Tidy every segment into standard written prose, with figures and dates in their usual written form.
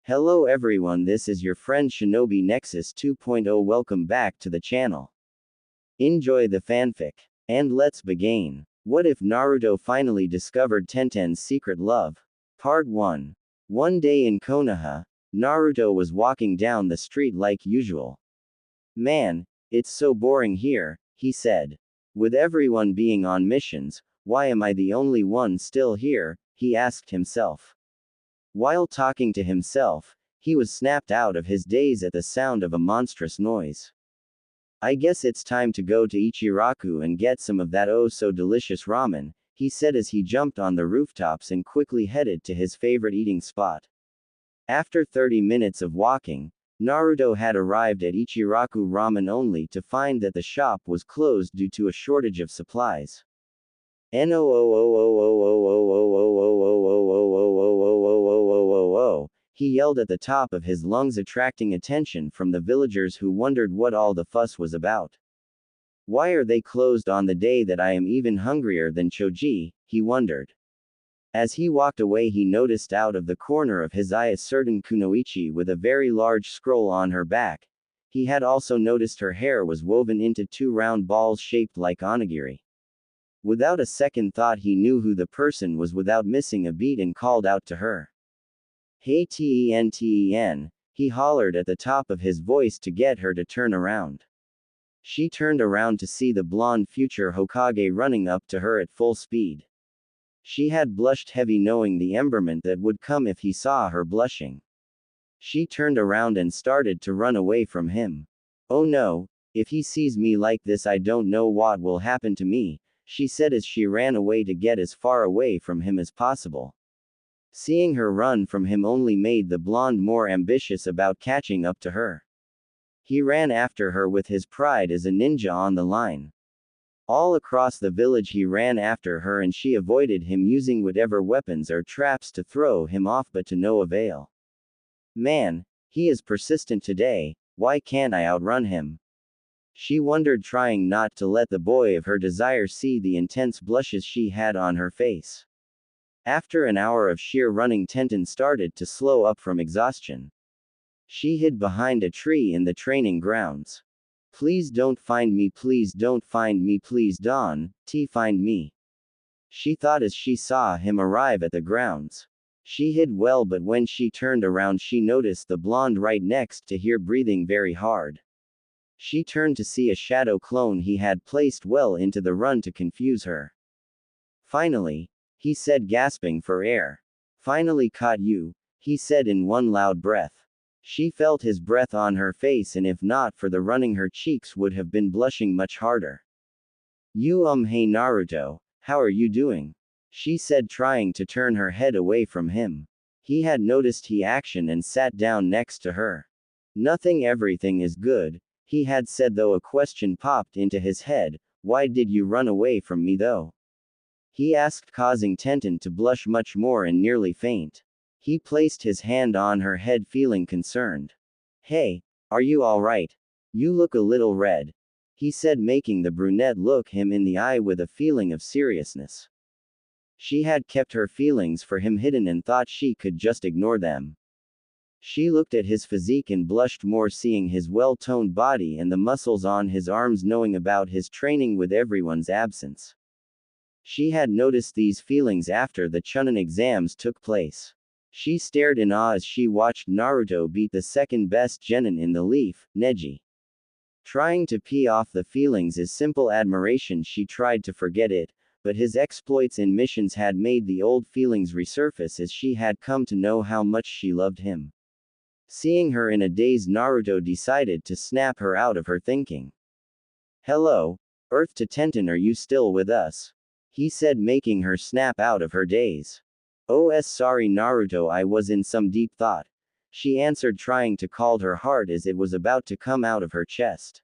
Hello everyone, this is your friend Shinobi Nexus 2.0. Welcome back to the channel. Enjoy the fanfic. And let's begin. What if Naruto finally discovered Tenten's secret love? Part 1. One day in Konoha, Naruto was walking down the street like usual. Man, it's so boring here, he said. With everyone being on missions, why am I the only one still here, he asked himself. While talking to himself, he was snapped out of his daze at the sound of a monstrous noise. I guess it's time to go to Ichiraku and get some of that oh-so-delicious ramen, he said as he jumped on the rooftops and quickly headed to his favorite eating spot. After 30 minutes of walking, Naruto had arrived at Ichiraku Ramen only to find that the shop was closed due to a shortage of supplies. He yelled at the top of his lungs, attracting attention from the villagers who wondered what all the fuss was about. Why are they closed on the day that I am even hungrier than Choji, he wondered. As he walked away, he noticed out of the corner of his eye a certain kunoichi with a very large scroll on her back. He had also noticed her hair was woven into two round balls shaped like onigiri. Without a second thought, he knew who the person was without missing a beat and called out to her. Hey Ten, he hollered at the top of his voice to get her to turn around. She turned around to see the blonde future Hokage running up to her at full speed. She had blushed heavy, knowing the emberment that would come if he saw her blushing. She turned around and started to run away from him. Oh no, if he sees me like this, I don't know what will happen to me, she said as she ran away to get as far away from him as possible. Seeing her run from him only made the blonde more ambitious about catching up to her. He ran after her with his pride as a ninja on the line. All across the village he ran after her and she avoided him, using whatever weapons or traps to throw him off, but to no avail. Man, he is persistent today, why can't I outrun him? She wondered, trying not to let the boy of her desire see the intense blushes she had on her face. After an hour of sheer running, Tenten started to slow up from exhaustion. She hid behind a tree in the training grounds. Please don't find me, please don't find me, please don't find me. She thought as she saw him arrive at the grounds. She hid well, but when she turned around she noticed the blonde right next to her breathing very hard. She turned to see a shadow clone he had placed well into the run to confuse her. Finally, he said, gasping for air. Finally caught you, he said in one loud breath. She felt his breath on her face, and if not for the running, her cheeks would have been blushing much harder. Hey Naruto, how are you doing? She said, trying to turn her head away from him. He had noticed her action and sat down next to her. Nothing, everything is good, he had said, though a question popped into his head. Why did you run away from me though? He asked, causing Tenten to blush much more and nearly faint. He placed his hand on her head, feeling concerned. Hey, are you alright? You look a little red, he said, making the brunette look him in the eye with a feeling of seriousness. She had kept her feelings for him hidden and thought she could just ignore them. She looked at his physique and blushed more, seeing his well-toned body and the muscles on his arms, knowing about his training with everyone's absence. She had noticed these feelings after the Chunin exams took place. She stared in awe as she watched Naruto beat the second best genin in the leaf, Neji. Trying to pee off the feelings is simple admiration, she tried to forget it, but his exploits in missions had made the old feelings resurface as she had come to know how much she loved him. Seeing her in a daze, Naruto decided to snap her out of her thinking. Hello, Earth to Tenten, are you still with us? He said, making her snap out of her daze. Oh, sorry Naruto, I was in some deep thought, she answered, trying to calm her heart as it was about to come out of her chest.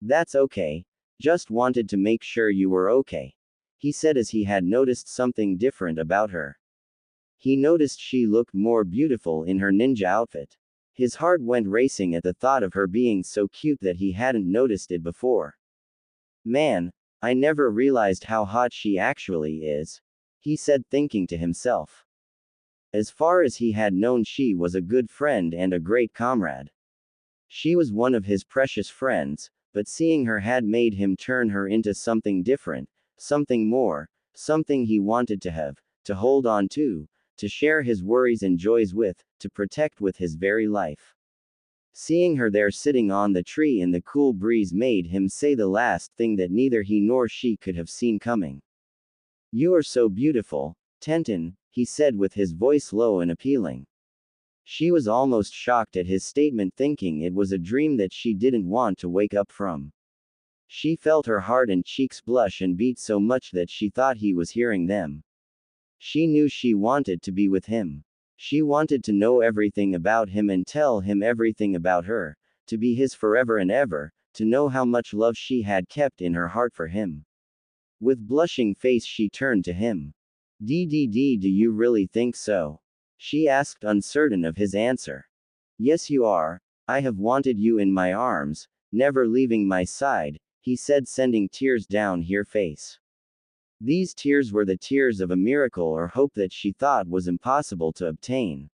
That's okay, just wanted to make sure you were okay, he said as he had noticed something different about her. He noticed she looked more beautiful in her ninja outfit. His heart went racing at the thought of her being so cute that he hadn't noticed it before. Man, I never realized how hot she actually is, he said, thinking to himself. As far as he had known, she was a good friend and a great comrade. She was one of his precious friends, but seeing her had made him turn her into something different, something more, something he wanted to have, to hold on to share his worries and joys with, to protect with his very life. Seeing her there sitting on the tree in the cool breeze made him say the last thing that neither he nor she could have seen coming. "You are so beautiful, Tenten," he said with his voice low and appealing. She was almost shocked at his statement, thinking it was a dream that she didn't want to wake up from. She felt her heart and cheeks blush and beat so much that she thought he was hearing them. She knew she wanted to be with him. She wanted to know everything about him and tell him everything about her, to be his forever and ever, to know how much love she had kept in her heart for him. With blushing face she turned to him. Do you really think so?" she asked, uncertain of his answer. "Yes, you are. I have wanted you in my arms, never leaving my side," he said, sending tears down her face. These tears were the tears of a miracle or hope that she thought was impossible to obtain.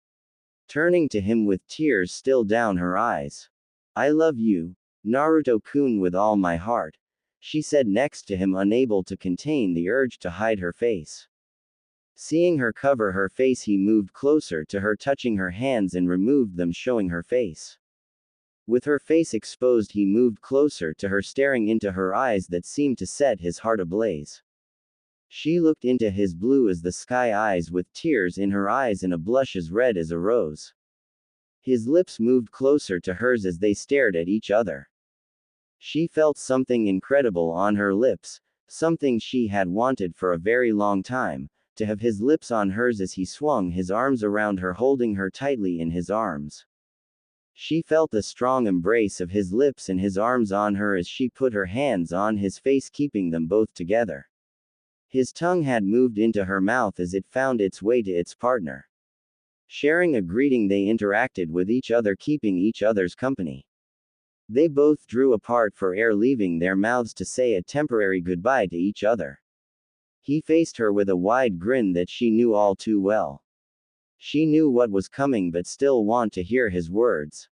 Turning to him with tears still down her eyes. "I love you, Naruto-kun, with all my heart," she said next to him, unable to contain the urge to hide her face. Seeing her cover her face, he moved closer to her, touching her hands and removed them, showing her face. With her face exposed, he moved closer to her, staring into her eyes that seemed to set his heart ablaze. She looked into his blue as the sky eyes with tears in her eyes and a blush as red as a rose. His lips moved closer to hers as they stared at each other. She felt something incredible on her lips, something she had wanted for a very long time, to have his lips on hers as he swung his arms around her, holding her tightly in his arms. She felt the strong embrace of his lips and his arms on her as she put her hands on his face, keeping them both together. His tongue had moved into her mouth as it found its way to its partner. Sharing a greeting, they interacted with each other, keeping each other's company. They both drew apart for air, leaving their mouths to say a temporary goodbye to each other. He faced her with a wide grin that she knew all too well. She knew what was coming but still want to hear his words.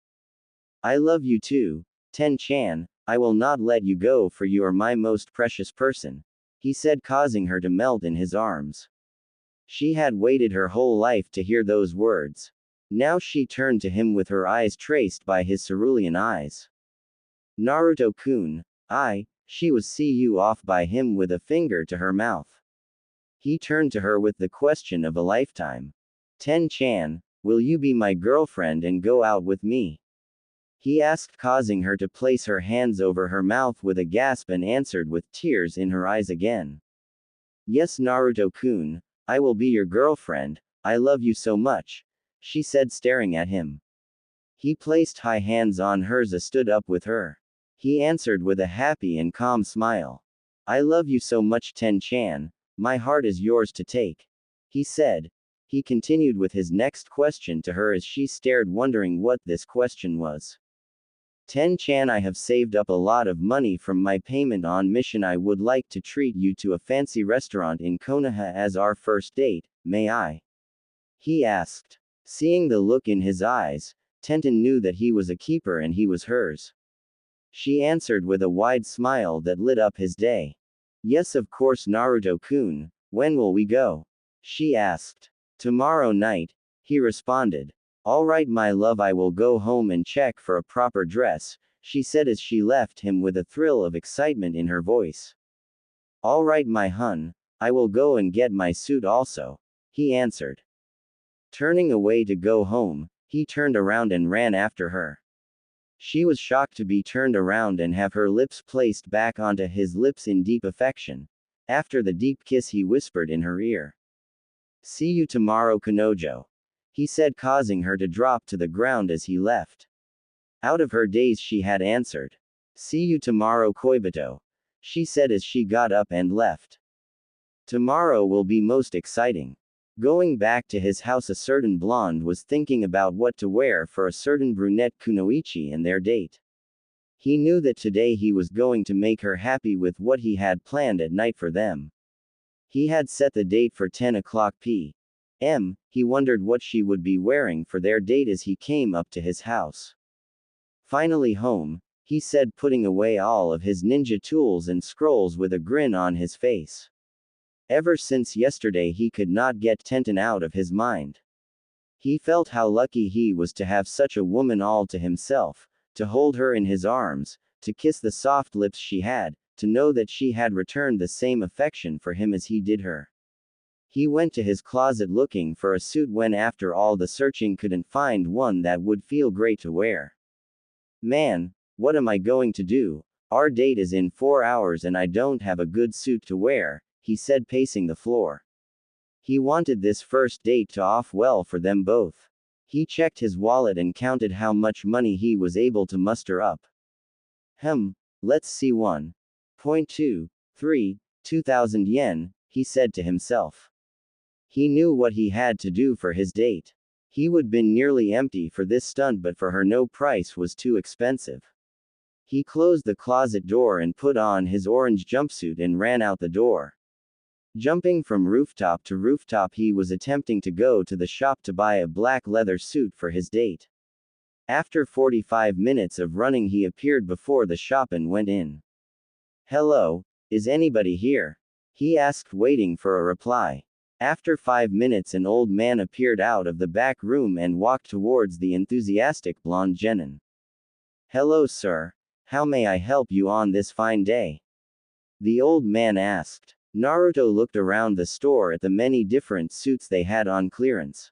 "I love you too, Ten-chan, I will not let you go, for you are my most precious person," he said, causing her to melt in his arms. She had waited her whole life to hear those words. Now she turned to him with her eyes traced by his cerulean eyes. "Naruto-kun, she was see you off by him," with a finger to her mouth. He turned to her with the question of a lifetime. "Ten-chan, will you be my girlfriend and go out with me?" he asked, causing her to place her hands over her mouth with a gasp, and answered with tears in her eyes again. "Yes, Naruto-kun, I will be your girlfriend, I love you so much," she said, staring at him. He placed high hands on hers and stood up with her. He answered with a happy and calm smile. "I love you so much, Ten-chan, my heart is yours to take," he said. He continued with his next question to her as she stared, wondering what this question was. "Ten-chan, I have saved up a lot of money from my payment on mission. I would like to treat you to a fancy restaurant in Konoha as our first date, may I?" he asked. Seeing the look in his eyes, Tenten knew that he was a keeper and he was hers. She answered with a wide smile that lit up his day. "Yes, of course, Naruto-kun, when will we go?" she asked. "Tomorrow night," he responded. "All right, my love, I will go home and check for a proper dress," she said as she left him with a thrill of excitement in her voice. "All right, my hun, I will go and get my suit also," he answered. Turning away to go home, he turned around and ran after her. She was shocked to be turned around and have her lips placed back onto his lips in deep affection. After the deep kiss, he whispered in her ear. "See you tomorrow, Kanojo," he said, causing her to drop to the ground as he left. Out of her daze, she had answered. "See you tomorrow, Koibito," she said as she got up and left. Tomorrow will be most exciting. Going back to his house, a certain blonde was thinking about what to wear for a certain brunette kunoichi and their date. He knew that today he was going to make her happy with what he had planned at night for them. He had set the date for 10 o'clock p. He wondered what she would be wearing for their date as he came up to his house. Finally home, he said, putting away all of his ninja tools and scrolls with a grin on his face. Ever since yesterday he could not get Tenten out of his mind. He felt how lucky he was to have such a woman all to himself, to hold her in his arms, to kiss the soft lips she had, to know that she had returned the same affection for him as he did her. He went to his closet looking for a suit when after all the searching couldn't find one that would feel great to wear. Man, what am I going to do? Our date is in 4 hours and I don't have a good suit to wear, he said, pacing the floor. He wanted this first date to off well for them both. He checked his wallet and counted how much money he was able to muster up. Let's see, 1.23, 2,000 yen, he said to himself. He knew what he had to do for his date. He would been nearly empty for this stunt, but for her no price was too expensive. He closed the closet door and put on his orange jumpsuit and ran out the door. Jumping from rooftop to rooftop, he was attempting to go to the shop to buy a black leather suit for his date. After 45 minutes of running, he appeared before the shop and went in. "Hello, is anybody here?" he asked, waiting for a reply. After 5 minutes, an old man appeared out of the back room and walked towards the enthusiastic blonde genin. "Hello, sir. How may I help you on this fine day?" the old man asked. Naruto looked around the store at the many different suits they had on clearance.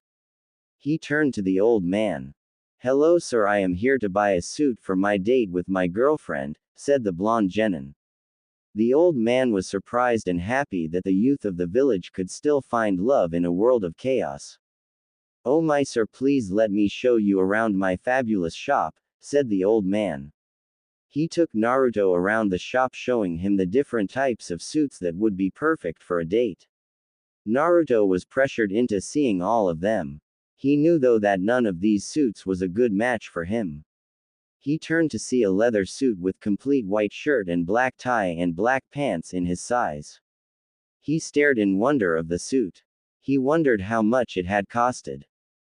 He turned to the old man. "Hello, sir. I am here to buy a suit for my date with my girlfriend," said the blonde genin. The old man was surprised and happy that the youth of the village could still find love in a world of chaos. "Oh my sir, please let me show you around my fabulous shop," said the old man. He took Naruto around the shop, showing him the different types of suits that would be perfect for a date. Naruto was pressured into seeing all of them. He knew though that none of these suits was a good match for him. He turned to see a leather suit with complete white shirt and black tie and black pants in his size. He stared in wonder of the suit. He wondered how much it had costed.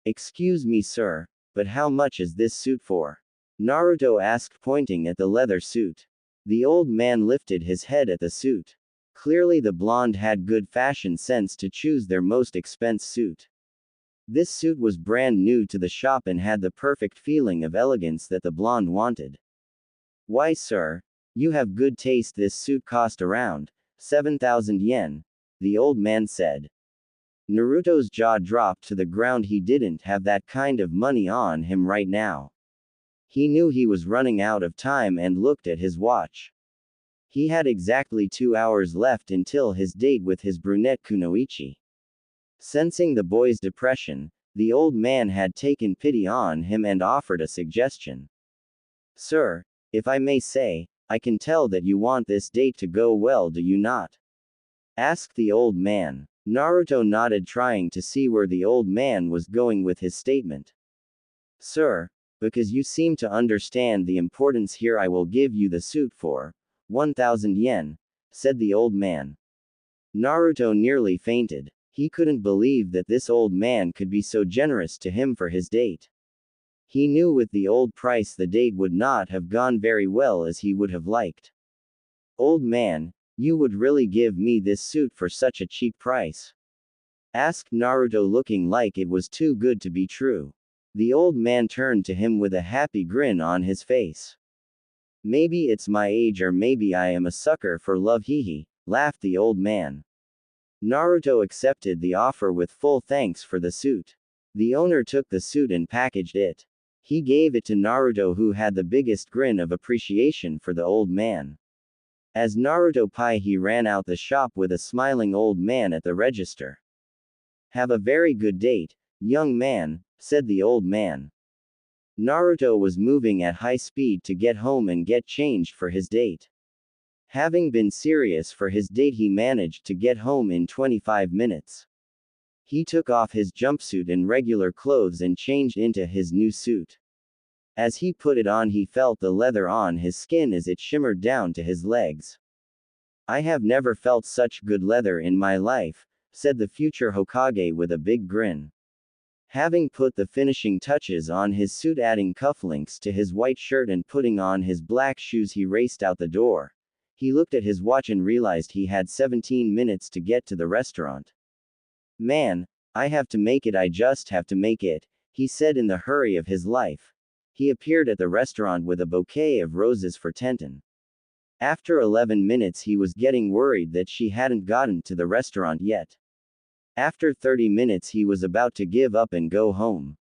"Excuse me, sir, but how much is this suit for?" Naruto asked, pointing at the leather suit. The old man lifted his head at the suit. Clearly the blonde had good fashion sense to choose their most expensive suit. This suit was brand new to the shop and had the perfect feeling of elegance that the blonde wanted. "Why, sir, you have good taste. This suit cost around 7,000 yen, the old man said. Naruto's jaw dropped to the ground. He didn't have that kind of money on him right now. He knew he was running out of time and looked at his watch. He had exactly 2 hours left until his date with his brunette Kunoichi. Sensing the boy's depression, the old man had taken pity on him and offered a suggestion. "Sir, if I may say, I can tell that you want this date to go well, do you not?" asked the old man. Naruto nodded, trying to see where the old man was going with his statement. "Sir, because you seem to understand the importance here, I will give you the suit for 1,000 yen, said the old man. Naruto nearly fainted. He couldn't believe that this old man could be so generous to him for his date. He knew with the old price the date would not have gone very well as he would have liked. "Old man, you would really give me this suit for such a cheap price?" asked Naruto, looking like it was too good to be true. The old man turned to him with a happy grin on his face. "Maybe it's my age, or maybe I am a sucker for love, hee," laughed the old man. Naruto accepted the offer with full thanks for the suit. The owner took the suit and packaged it. He gave it to Naruto, who had the biggest grin of appreciation for the old man. As Naruto he ran out the shop with a smiling old man at the register. "Have a very good date, young man," said the old man. Naruto was moving at high speed to get home and get changed for his date. Having been serious for his date, he managed to get home in 25 minutes. He took off his jumpsuit and regular clothes and changed into his new suit. As he put it on, he felt the leather on his skin as it shimmered down to his legs. "I have never felt such good leather in my life," said the future Hokage with a big grin. Having put the finishing touches on his suit, adding cufflinks to his white shirt and putting on his black shoes, he raced out the door. He looked at his watch and realized he had 17 minutes to get to the restaurant. Man, I have to make it, I just have to make it, he said in the hurry of his life. He appeared at the restaurant with a bouquet of roses for Tenten. After 11 minutes he was getting worried that she hadn't gotten to the restaurant yet. After 30 minutes he was about to give up and go home.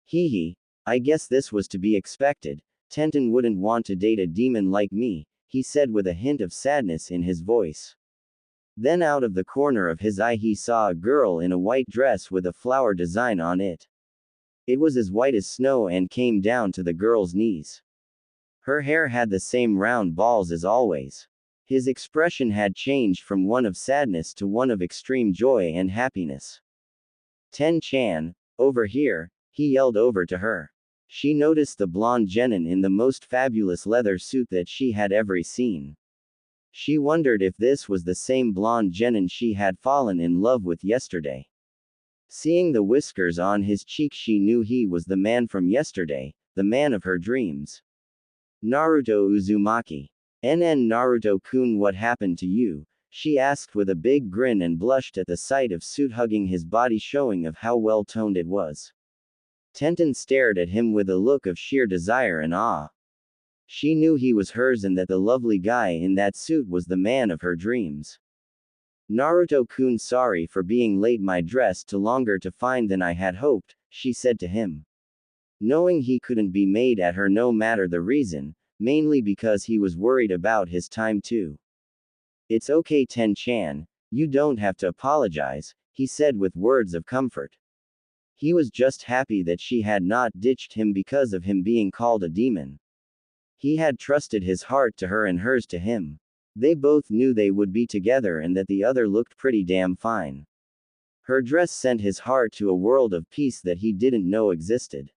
Hee, I guess this was to be expected. Tenten wouldn't want to date a demon like me, he said with a hint of sadness in his voice. Then out of the corner of his eye he saw a girl in a white dress with a flower design on it. It was as white as snow and came down to the girl's knees. Her hair had the same round balls as always. His expression had changed from one of sadness to one of extreme joy and happiness. Ten-chan, over here, he yelled over to her. She noticed the blonde genin in the most fabulous leather suit that she had ever seen. She wondered if this was the same blonde genin she had fallen in love with yesterday. Seeing the whiskers on his cheek, she knew he was the man from yesterday, the man of her dreams. Naruto Uzumaki. Naruto-kun, what happened to you? She asked with a big grin and blushed at the sight of suit hugging his body, showing of how well toned it was. Tenten stared at him with a look of sheer desire and awe. She knew he was hers and that the lovely guy in that suit was the man of her dreams. Naruto-kun, sorry for being late, my dress took longer to find than I had hoped, she said to him. Knowing he couldn't be mad at her no matter the reason, mainly because he was worried about his time too. It's okay, Ten-chan, you don't have to apologize, he said with words of comfort. He was just happy that she had not ditched him because of him being called a demon. He had trusted his heart to her and hers to him. They both knew they would be together and that the other looked pretty damn fine. Her dress sent his heart to a world of peace that he didn't know existed.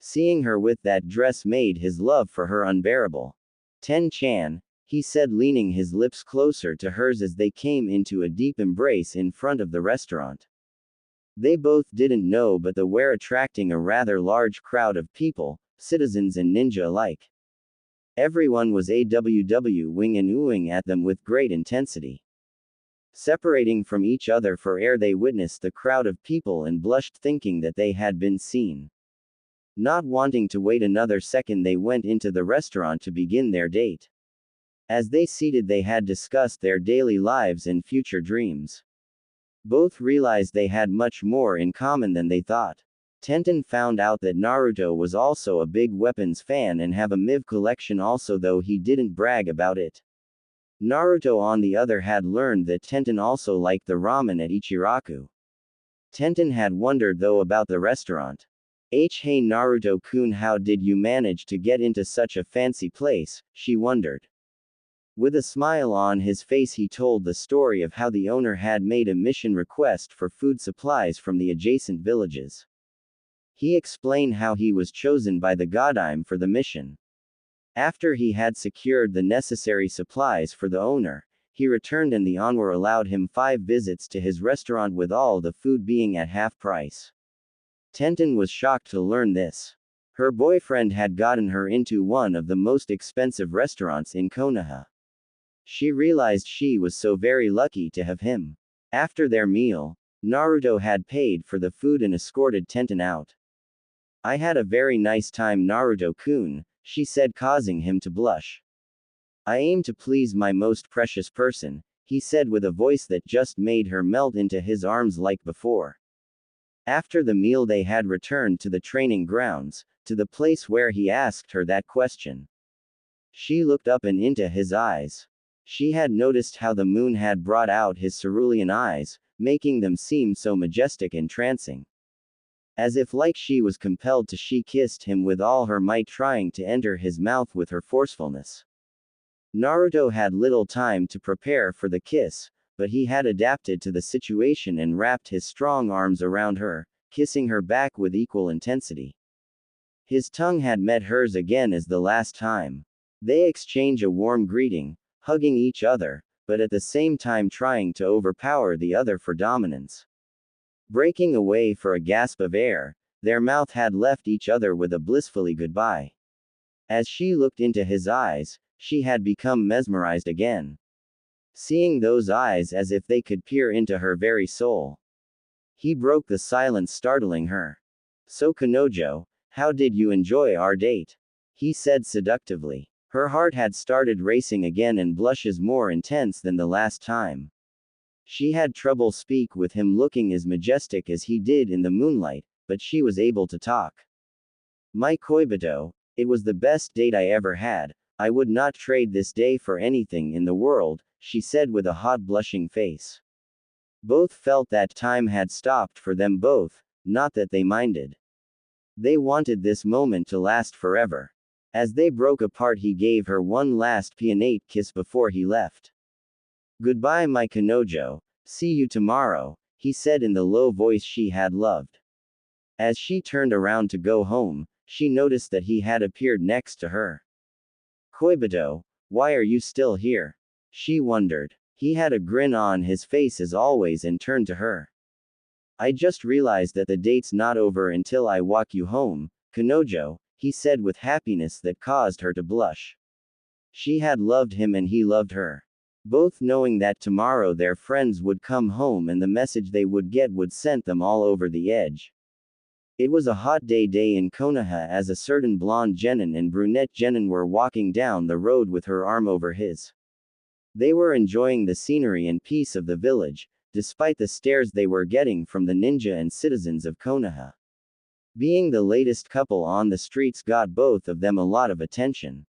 Seeing her with that dress made his love for her unbearable. Ten-chan, he said, leaning his lips closer to hers as they came into a deep embrace in front of the restaurant. They both didn't know but they were attracting a rather large crowd of people, citizens and ninja alike. Everyone was wing and oohing at them with great intensity. Separating from each other for air, they witnessed the crowd of people and blushed, thinking that they had been seen. Not wanting to wait another second, they went into the restaurant to begin their date. As they seated, they had discussed their daily lives and future dreams. Both realized they had much more in common than they thought. Tenten found out that Naruto was also a big weapons fan and have a MIV collection also, though he didn't brag about it. Naruto on the other had learned that Tenten also liked the ramen at Ichiraku. Tenten had wondered though about the restaurant. Hey Naruto-kun, how did you manage to get into such a fancy place, she wondered. With a smile on his face he told the story of how the owner had made a mission request for food supplies from the adjacent villages. He explained how he was chosen by the Godime for the mission. After he had secured the necessary supplies for the owner, he returned and the owner allowed him 5 visits to his restaurant with all the food being at half price. Tenten was shocked to learn this. Her boyfriend had gotten her into one of the most expensive restaurants in Konoha. She realized she was so very lucky to have him. After their meal, Naruto had paid for the food and escorted Tenten out. I had a very nice time, Naruto-kun, she said, causing him to blush. I aim to please my most precious person, he said with a voice that just made her melt into his arms like before. After the meal they had returned to the training grounds, to the place where he asked her that question. She looked up and into his eyes. She had noticed how the moon had brought out his cerulean eyes, making them seem so majestic and trancing. As if like she was compelled to, she kissed him with all her might, trying to enter his mouth with her forcefulness. Naruto had little time to prepare for the kiss, but he had adapted to the situation and wrapped his strong arms around her, kissing her back with equal intensity. His tongue had met hers again as the last time. They exchanged a warm greeting, hugging each other, but at the same time trying to overpower the other for dominance. Breaking away for a gasp of air, their mouth had left each other with a blissfully goodbye. As she looked into his eyes, she had become mesmerized again. Seeing those eyes as if they could peer into her very soul. He broke the silence, startling her. "So Kanojo, how did you enjoy our date?" he said seductively. Her heart had started racing again and blushes more intense than the last time. She had trouble speak with him looking as majestic as he did in the moonlight, but she was able to talk. "My Koibito, it was the best date I ever had. I would not trade this day for anything in the world," she said with a hot blushing face. Both felt that time had stopped for them both, not that they minded. They wanted this moment to last forever. As they broke apart, he gave her one last peonate kiss before he left. "Goodbye, my Kanojo, see you tomorrow," he said in the low voice she had loved. As she turned around to go home, she noticed that he had appeared next to her. "Koibito, why are you still here?" she wondered. He had a grin on his face as always and turned to her. "I just realized that the date's not over until I walk you home, Kanojo," he said with happiness that caused her to blush. She had loved him and he loved her. Both knowing that tomorrow their friends would come home and the message they would get would send them all over the edge. It was a hot day in Konoha as a certain blonde genin and brunette genin were walking down the road with her arm over his. They were enjoying the scenery and peace of the village, despite the stares they were getting from the ninja and citizens of Konoha. Being the latest couple on the streets got both of them a lot of attention.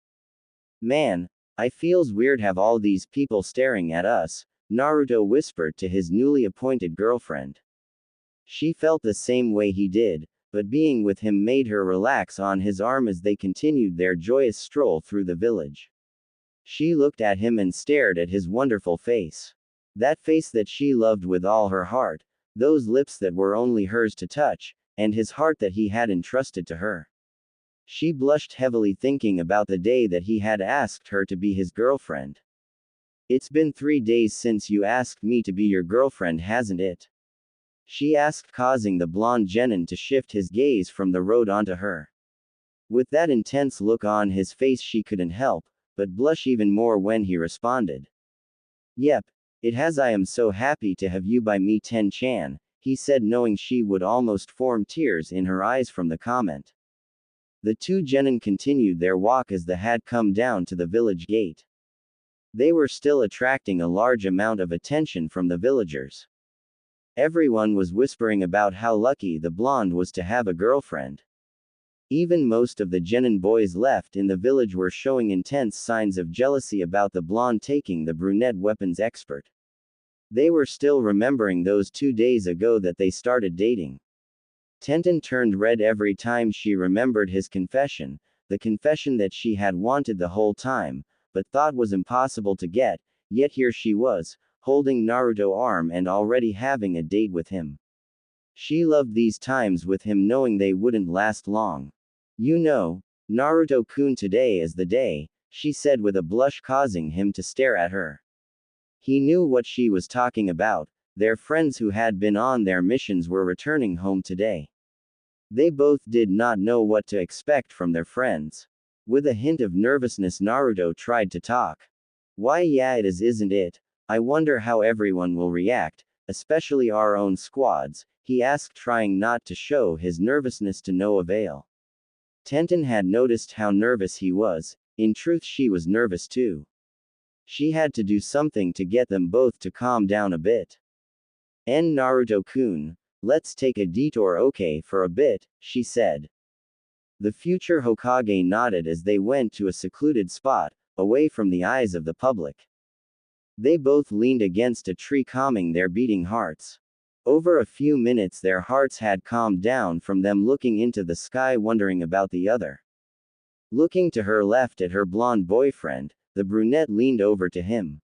"Man, I feels weird have all these people staring at us," Naruto whispered to his newly appointed girlfriend. She felt the same way he did, but being with him made her relax on his arm as they continued their joyous stroll through the village. She looked at him and stared at his wonderful face. That face that she loved with all her heart, those lips that were only hers to touch, and his heart that he had entrusted to her. She blushed heavily thinking about the day that he had asked her to be his girlfriend. "It's been 3 days since you asked me to be your girlfriend, hasn't it?" she asked, causing the blonde genin to shift his gaze from the road onto her. With that intense look on his face, she couldn't help but blush even more when he responded. "Yep, it has. I am so happy to have you by me, Ten-chan," he said, knowing she would almost form tears in her eyes from the comment. The two genin continued their walk as they had come down to the village gate. They were still attracting a large amount of attention from the villagers. Everyone was whispering about how lucky the blonde was to have a girlfriend. Even most of the genin boys left in the village were showing intense signs of jealousy about the blonde taking the brunette weapons expert. They were still remembering those 2 days ago that they started dating. Tenten turned red every time she remembered his confession, the confession that she had wanted the whole time, but thought was impossible to get, yet here she was, holding Naruto's arm and already having a date with him. She loved these times with him knowing they wouldn't last long. "You know, Naruto-kun, today is the day," she said with a blush, causing him to stare at her. He knew what she was talking about. Their friends who had been on their missions were returning home today. They both did not know what to expect from their friends. With a hint of nervousness, Naruto tried to talk. "Why, yeah, it is, isn't it? I wonder how everyone will react, especially our own squads," he asked, trying not to show his nervousness to no avail. Tenten had noticed how nervous he was. In truth, she was nervous too. She had to do something to get them both to calm down a bit. "Naruto-kun, let's take a detour, okay, for a bit," she said. The future Hokage nodded as they went to a secluded spot, away from the eyes of the public. They both leaned against a tree, calming their beating hearts. Over a few minutes their hearts had calmed down from them looking into the sky, wondering about the other. Looking to her left at her blonde boyfriend, the brunette leaned over to him.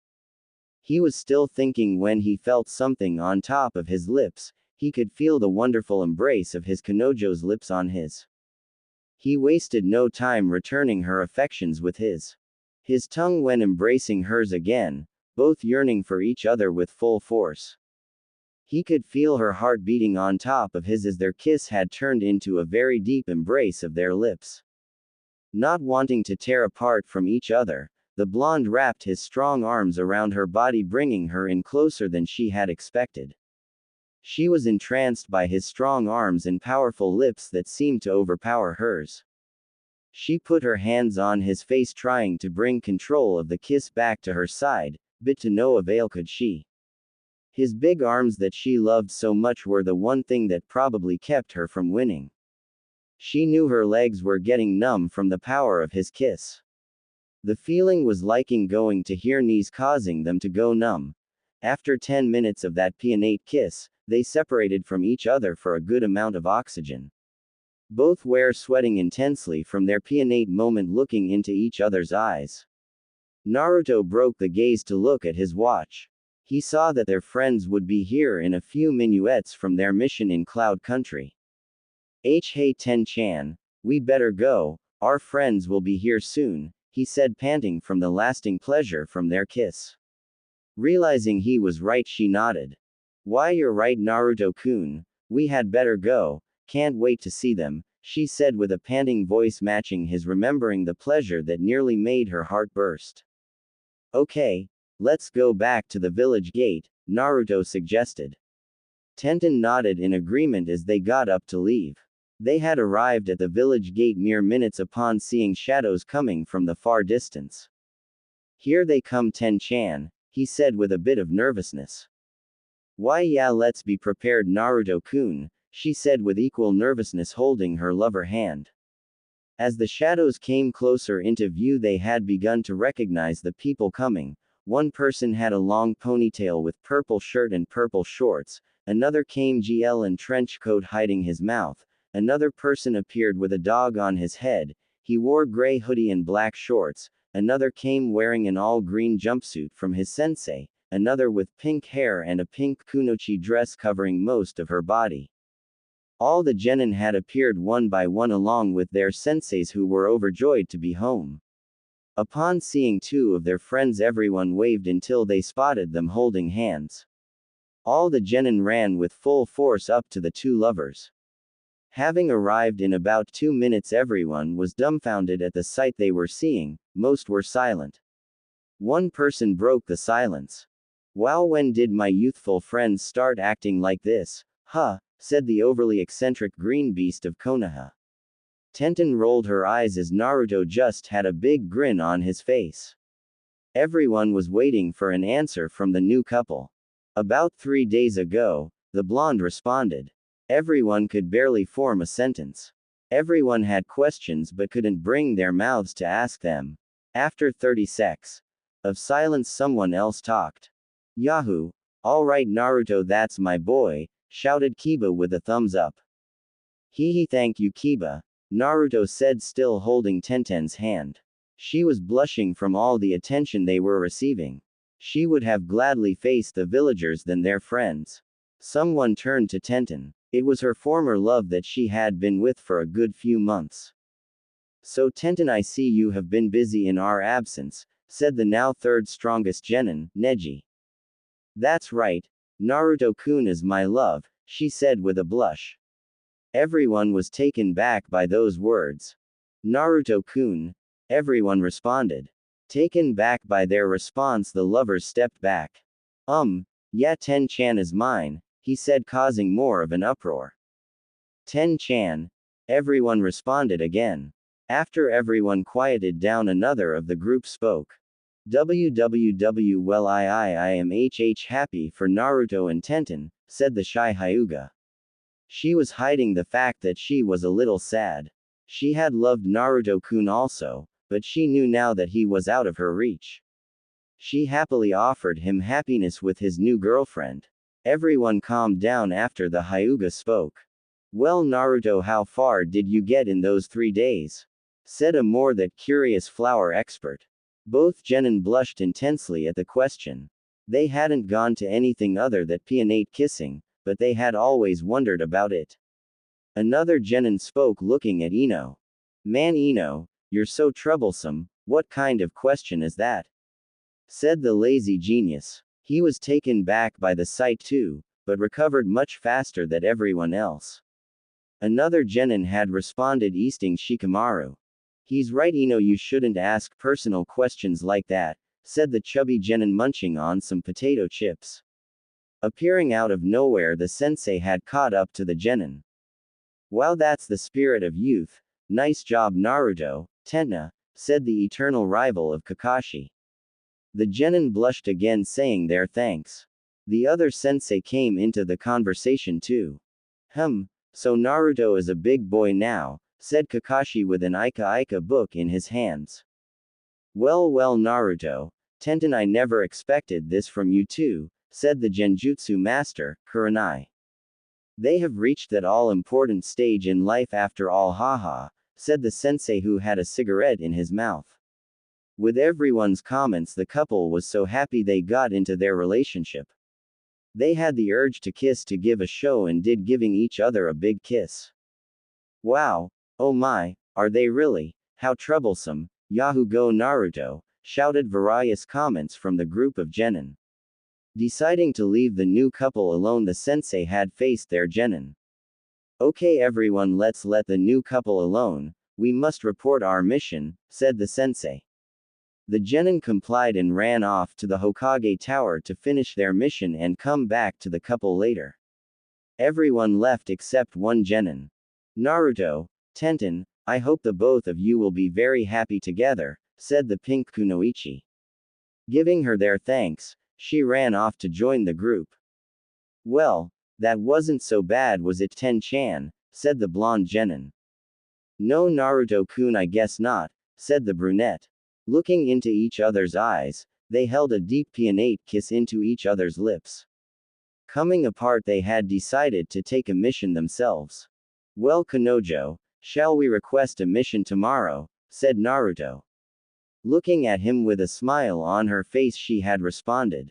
He was still thinking when he felt something on top of his lips. He could feel the wonderful embrace of his Kanojo's lips on his. He wasted no time returning her affections with his. His tongue when embracing hers again, both yearning for each other with full force. He could feel her heart beating on top of his as their kiss had turned into a very deep embrace of their lips. Not wanting to tear apart from each other, the blonde wrapped his strong arms around her body, bringing her in closer than she had expected. She was entranced by his strong arms and powerful lips that seemed to overpower hers. She put her hands on his face, trying to bring control of the kiss back to her side, but to no avail could she. His big arms that she loved so much were the one thing that probably kept her from winning. She knew her legs were getting numb from the power of his kiss. The feeling was like going to her knees, causing them to go numb. After 10 minutes of that passionate kiss, they separated from each other for a good amount of oxygen. Both were sweating intensely from their passionate moment, looking into each other's eyes. Naruto broke the gaze to look at his watch. He saw that their friends would be here in a few minutes from their mission in Cloud Country. Hey Ten-chan, we better go, our friends will be here soon, he said, panting from the lasting pleasure from their kiss. Realizing he was right, she nodded. Why, you're right, Naruto-kun, we had better go, can't wait to see them, she said with a panting voice matching his, remembering the pleasure that nearly made her heart burst. Okay, let's go back to the village gate, Naruto suggested. Tenten nodded in agreement as they got up to leave. They had arrived at the village gate mere minutes upon seeing shadows coming from the far distance. Here they come, Ten-chan, he said with a bit of nervousness. Why, yeah, let's be prepared, Naruto-kun, she said with equal nervousness, holding her lover hand. As the shadows came closer into view, they had begun to recognize the people coming. One person had a long ponytail with purple shirt and purple shorts, another came GL in trench coat hiding his mouth, another person appeared with a dog on his head, he wore gray hoodie and black shorts, another came wearing an all-green jumpsuit from his sensei, another with pink hair and a pink kunoichi dress covering most of her body. All the genin had appeared one by one along with their senseis, who were overjoyed to be home. Upon seeing two of their friends, everyone waved until they spotted them holding hands. All the genin ran with full force up to the two lovers. Having arrived in about 2 minutes, everyone was dumbfounded at the sight they were seeing, most were silent. One person broke the silence. Wow, when did my youthful friends start acting like this, huh? Said the overly eccentric green beast of Konoha. Tenten rolled her eyes as Naruto just had a big grin on his face. Everyone was waiting for an answer from the new couple. About 3 days ago, the blonde responded. Everyone could barely form a sentence. Everyone had questions but couldn't bring their mouths to ask them. After 30 seconds of silence, someone else talked. Yahoo! Alright Naruto, that's my boy, shouted Kiba with a thumbs up. Thank you Kiba, Naruto said, still holding Tenten's hand. She was blushing from all the attention they were receiving. She would have gladly faced the villagers than their friends. Someone turned to Tenten. It was her former love that she had been with for a good few months. So Tenten, I see you have been busy in our absence, said the now third strongest genin, Neji. That's right, Naruto-kun is my love, she said with a blush. Everyone was taken back by those words. Naruto-kun, everyone responded. Taken back by their response, the lovers stepped back. Yeah, Ten-chan is mine, he said, causing more of an uproar. Ten-chan, everyone responded again. After everyone quieted down, another of the group spoke. Well, I am happy for Naruto and Tenten, said the shy Hyuga. She was hiding the fact that she was a little sad. She had loved Naruto-kun also, but she knew now that he was out of her reach. She happily offered him happiness with his new girlfriend. Everyone calmed down after the Hyuga spoke. Well Naruto, how far did you get in those 3 days? Said a more that curious flower expert. Both genin blushed intensely at the question. They hadn't gone to anything other than passionate kissing, but they had always wondered about it. Another genin spoke, looking at Ino. Man Ino, you're so troublesome, what kind of question is that? said the lazy genius. He was taken back by the sight too, but recovered much faster than everyone else. Another genin had responded, easting Shikamaru. He's right, you shouldn't ask personal questions like that, said the chubby genin, munching on some potato chips. Appearing out of nowhere, the sensei had caught up to the genin. Well, that's the spirit of youth. Nice job, Naruto, Tenten, said the eternal rival of Kakashi. The genin blushed again, saying their thanks. The other sensei came into the conversation too. So Naruto is a big boy now, said Kakashi with an Ika book in his hands. Well, Naruto, Tenten, I never expected this from you too, said the Genjutsu master, Kurenai. They have reached that all-important stage in life after all, haha, said the sensei, who had a cigarette in his mouth. With everyone's comments, the couple was so happy they got into their relationship. They had the urge to kiss, to give a show, and did, giving each other a big kiss. Wow, oh my, are they really? How troublesome, Yahoo go Naruto, shouted various comments from the group of genin. Deciding to leave the new couple alone, the sensei had faced their genin. Okay everyone, let's let the new couple alone, we must report our mission, said the sensei. The genin complied and ran off to the Hokage Tower to finish their mission and come back to the couple later. Everyone left except one genin. Naruto, Tenten, I hope the both of you will be very happy together, said the pink kunoichi. Giving her their thanks, she ran off to join the group. Well, that wasn't so bad, was it, Ten-chan, said the blonde genin. No, Naruto-kun, I guess not, said the brunette. Looking into each other's eyes, they held a deep pianate kiss into each other's lips. Coming apart, they had decided to take a mission themselves. Well, Kanojo, shall we request a mission tomorrow, said Naruto. Looking at him with a smile on her face, she had responded.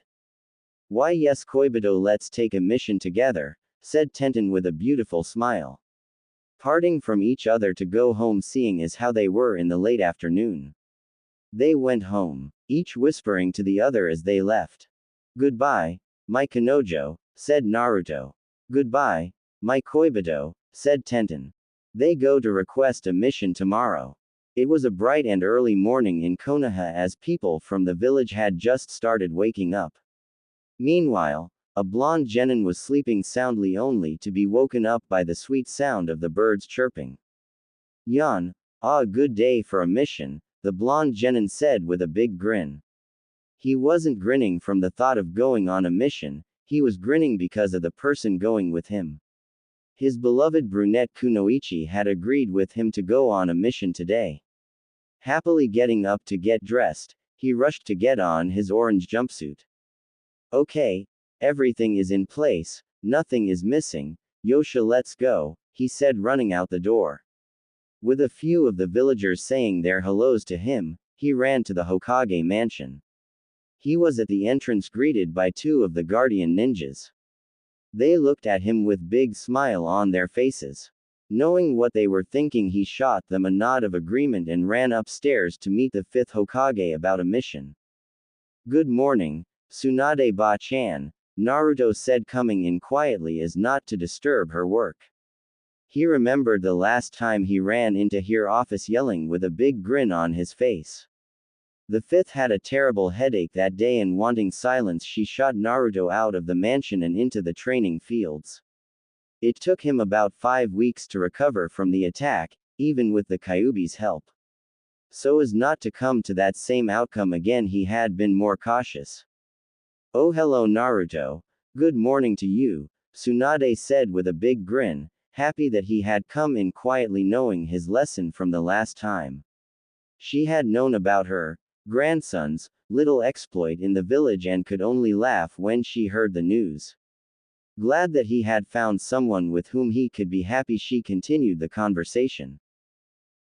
Why yes, Koibito, let's take a mission together, said Tenten with a beautiful smile. Parting from each other to go home, seeing as how they were in the late afternoon. They went home, each whispering to the other as they left. Goodbye, my Kanojo, said Naruto. Goodbye, my Koibito, said Tenten. They go to request a mission tomorrow. It was a bright and early morning in Konoha as people from the village had just started waking up. Meanwhile, a blonde genin was sleeping soundly, only to be woken up by the sweet sound of the birds chirping. Yan, a good day for a mission, the blonde genin said with a big grin. He wasn't grinning from the thought of going on a mission, he was grinning because of the person going with him. His beloved brunette kunoichi had agreed with him to go on a mission today. Happily getting up to get dressed, he rushed to get on his orange jumpsuit. Okay, everything is in place, nothing is missing, Yosha, let's go, he said, running out the door. With a few of the villagers saying their hellos to him, he ran to the Hokage mansion. He was at the entrance greeted by two of the guardian ninjas. They looked at him with big smile on their faces. Knowing what they were thinking, he shot them a nod of agreement and ran upstairs to meet the fifth Hokage about a mission. Good morning, Tsunade Ba-chan, Naruto said, coming in quietly as not to disturb her work. He remembered the last time he ran into her office yelling with a big grin on his face. The fifth had a terrible headache that day, and wanting silence, she shot Naruto out of the mansion and into the training fields. It took him about 5 weeks to recover from the attack, even with the Kyuubi's help. So as not to come to that same outcome again, he had been more cautious. Oh hello Naruto, good morning to you, Tsunade said with a big grin, happy that he had come in quietly, knowing his lesson from the last time. She had known about her grandson's little exploit in the village and could only laugh when she heard the news. Glad that he had found someone with whom he could be happy, she continued the conversation.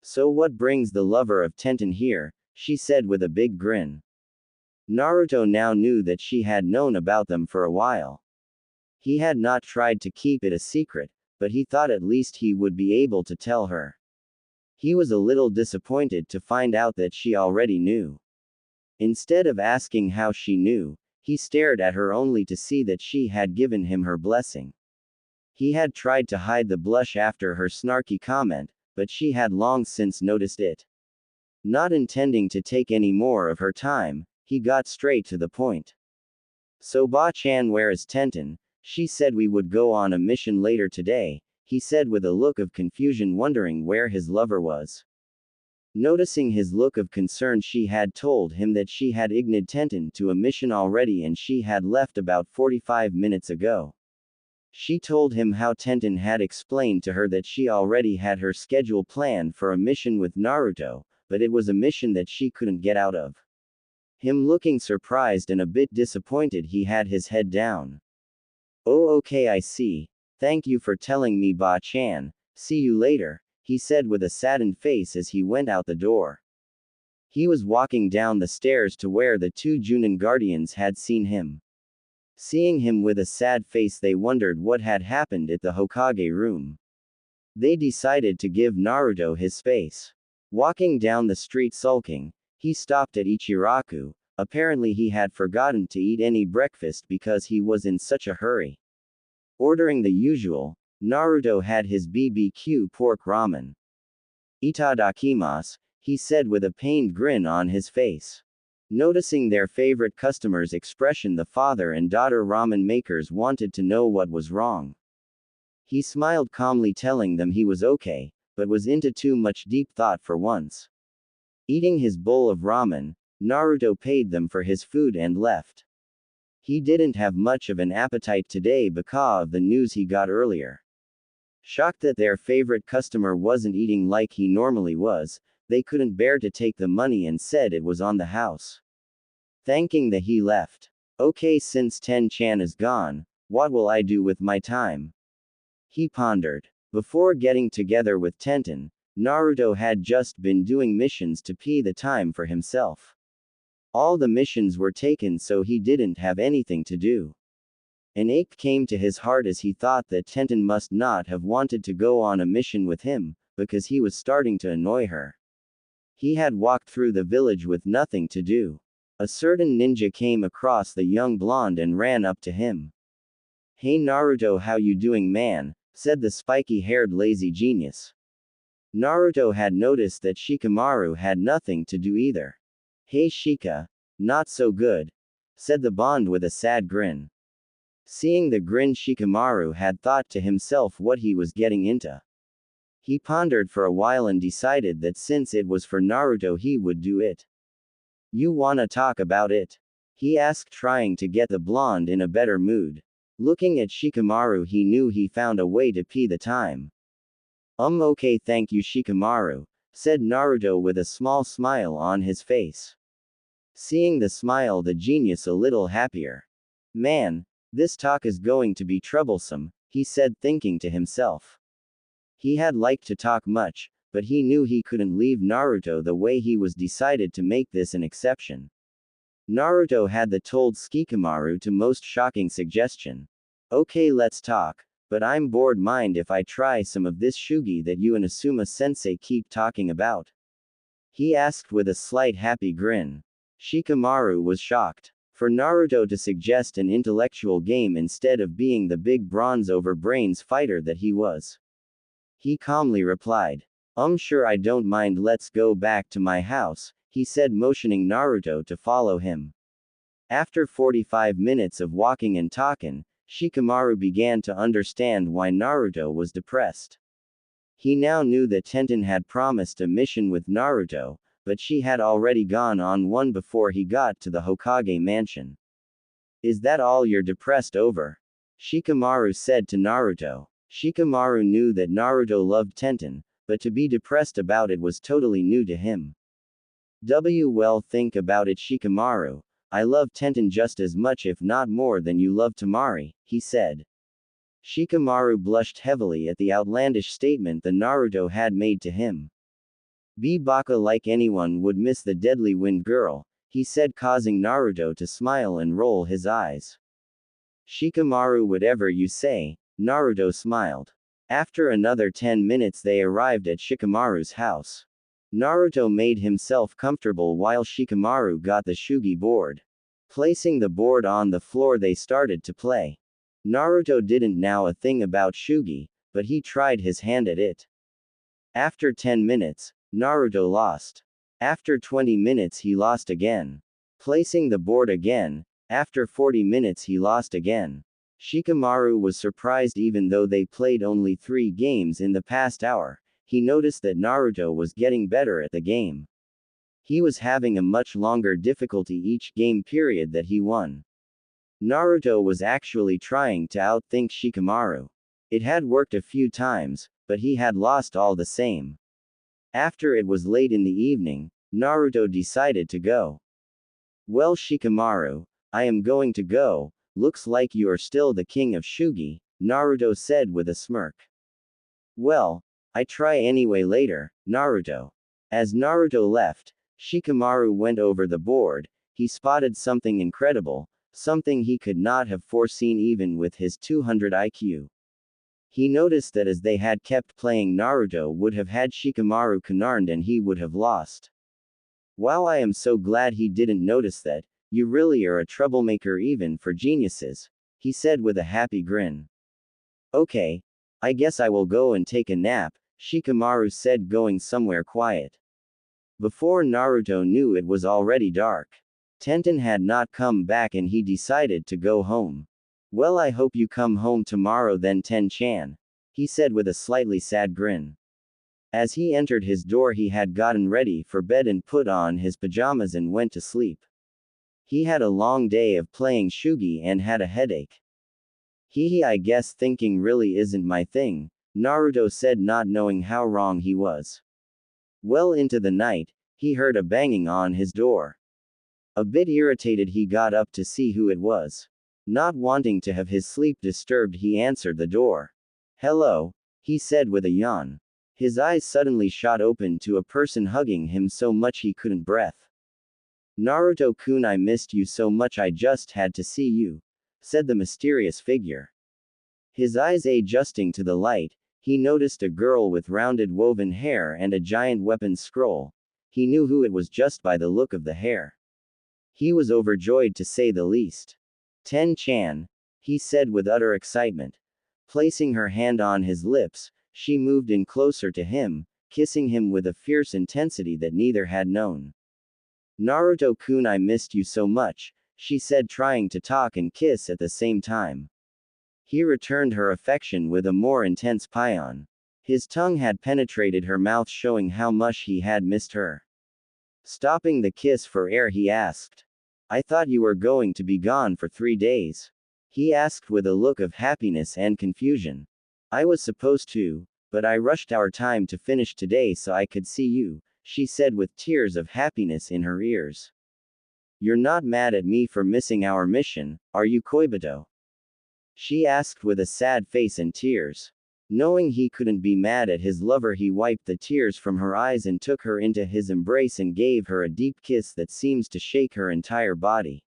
So what brings the lover of Tenten here, she said with a big grin. Naruto now knew that she had known about them for a while. He had not tried to keep it a secret, but he thought at least he would be able to tell her. He was a little disappointed to find out that she already knew. Instead of asking how she knew, he stared at her only to see that she had given him her blessing. He had tried to hide the blush after her snarky comment, but she had long since noticed it. Not intending to take any more of her time, he got straight to the point. So Ba-chan, where is Tenten? She said we would go on a mission later today, he said with a look of confusion, wondering where his lover was. Noticing his look of concern, she had told him that she had ignited Tenten to a mission already and she had left about 45 minutes ago. She told him how Tenten had explained to her that she already had her schedule planned for a mission with Naruto, but it was a mission that she couldn't get out of. Him looking surprised and a bit disappointed, he had his head down. Oh, okay, I see. Thank you for telling me, Ba-chan. See you later, he said with a saddened face as he went out the door. He was walking down the stairs to where the two Junin guardians had seen him. Seeing him with a sad face, they wondered what had happened at the Hokage room. They decided to give Naruto his space. Walking down the street sulking, he stopped at Ichiraku. Apparently he had forgotten to eat any breakfast because he was in such a hurry. Ordering the usual, Naruto had his BBQ pork ramen. Itadakimasu, he said with a pained grin on his face. Noticing their favorite customer's expression, the father and daughter ramen makers wanted to know what was wrong. He smiled calmly, telling them he was okay, but was into too much deep thought for once. Eating his bowl of ramen, Naruto paid them for his food and left. He didn't have much of an appetite today because of the news he got earlier. Shocked that their favorite customer wasn't eating like he normally was, they couldn't bear to take the money and said it was on the house. Thanking that he left. Okay, since Ten-chan is gone, what will I do with my time? He pondered. Before getting together with Tenten, Naruto had just been doing missions to pee the time for himself. All the missions were taken, so he didn't have anything to do. An ache came to his heart as he thought that Tenten must not have wanted to go on a mission with him, because he was starting to annoy her. He had walked through the village with nothing to do. A certain ninja came across the young blonde and ran up to him. Hey Naruto, how you doing, man? Said the spiky-haired lazy genius. Naruto had noticed that Shikamaru had nothing to do either. Hey Shika. Not so good, said the Bond with a sad grin. Seeing the grin, Shikamaru had thought to himself what he was getting into. He pondered for a while and decided that since it was for Naruto, he would do it. You wanna talk about it? He asked, trying to get the blonde in a better mood. Looking at Shikamaru, he knew he found a way to pee the time. Okay, thank you, Shikamaru, said Naruto with a small smile on his face. Seeing the smile, the genius a little happier. Man, this talk is going to be troublesome, he said, thinking to himself. He had liked to talk much, but he knew he couldn't leave Naruto the way he was, decided to make this an exception. Naruto had told Shikamaru to most shocking suggestion. Okay, let's talk, but I'm bored. Mind if I try some of this shugi that you and Asuma-sensei keep talking about? He asked with a slight happy grin. Shikamaru was shocked. For Naruto to suggest an intellectual game instead of being the big bronze over brains fighter that he was. He calmly replied. Sure, I don't mind, let's go back to my house, he said, motioning Naruto to follow him. After 45 minutes of walking and talking, Shikamaru began to understand why Naruto was depressed. He now knew that Tenten had promised a mission with Naruto, but she had already gone on one before he got to the Hokage mansion. Is that all you're depressed over? Shikamaru said to Naruto. Shikamaru knew that Naruto loved Tenten, but to be depressed about it was totally new to him. Well, think about it, Shikamaru. I love Tenten just as much, if not more, than you love Tamari, he said. Shikamaru blushed heavily at the outlandish statement that Naruto had made to him. Be baka like anyone would miss the deadly wind girl, he said, causing Naruto to smile and roll his eyes. Shikamaru, whatever you say, Naruto smiled. After another 10 minutes they arrived at Shikamaru's house. Naruto made himself comfortable while Shikamaru got the Shugi board. Placing the board on the floor, they started to play. Naruto didn't know a thing about Shugi, but he tried his hand at it. After 10 minutes, Naruto lost. After 20 minutes he lost again. Placing the board again, after 40 minutes he lost again. Shikamaru was surprised. Even though they played only 3 games in the past hour, he noticed that Naruto was getting better at the game. He was having a much longer difficulty each game period that he won. Naruto was actually trying to outthink Shikamaru. It had worked a few times, but he had lost all the same. After it was late in the evening, Naruto decided to go. Well, Shikamaru, I am going to go. Looks like you are still the king of Shugi, Naruto said with a smirk. Well, I try anyway later, Naruto. As Naruto left, Shikamaru went over the board. He spotted something incredible, something he could not have foreseen even with his 200 IQ. He noticed that as they had kept playing, Naruto would have had Shikamaru cornered and he would have lost. Wow, I am so glad he didn't notice that. You really are a troublemaker even for geniuses, he said with a happy grin. Okay, I guess I will go and take a nap, Shikamaru said, going somewhere quiet. Before Naruto knew, it was already dark. Tenten had not come back and he decided to go home. Well, I hope you come home tomorrow then, Ten-chan, he said with a slightly sad grin. As he entered his door, he had gotten ready for bed and put on his pajamas and went to sleep. He had a long day of playing Shugi and had a headache. I guess thinking really isn't my thing, Naruto said, not knowing how wrong he was. Well into the night, he heard a banging on his door. A bit irritated, he got up to see who it was. Not wanting to have his sleep disturbed, he answered the door. Hello, he said with a yawn. His eyes suddenly shot open to a person hugging him so much he couldn't breathe. Naruto-kun, I missed you so much, I just had to see you, said the mysterious figure. His eyes adjusting to the light, he noticed a girl with rounded woven hair and a giant weapon scroll. He knew who it was just by the look of the hair. He was overjoyed to say the least. Ten-chan, he said with utter excitement. Placing her hand on his lips, she moved in closer to him, kissing him with a fierce intensity that neither had known. Naruto-kun, I missed you so much, she said, trying to talk and kiss at the same time. He returned her affection with a more intense paean. His tongue had penetrated her mouth, showing how much he had missed her. Stopping the kiss for air, he asked. I thought you were going to be gone for 3 days. He asked with a look of happiness and confusion. I was supposed to, but I rushed our time to finish today so I could see you, she said with tears of happiness in her ears. You're not mad at me for missing our mission, are you, Koibito? She asked with a sad face and tears. Knowing he couldn't be mad at his lover, he wiped the tears from her eyes and took her into his embrace and gave her a deep kiss that seems to shake her entire body.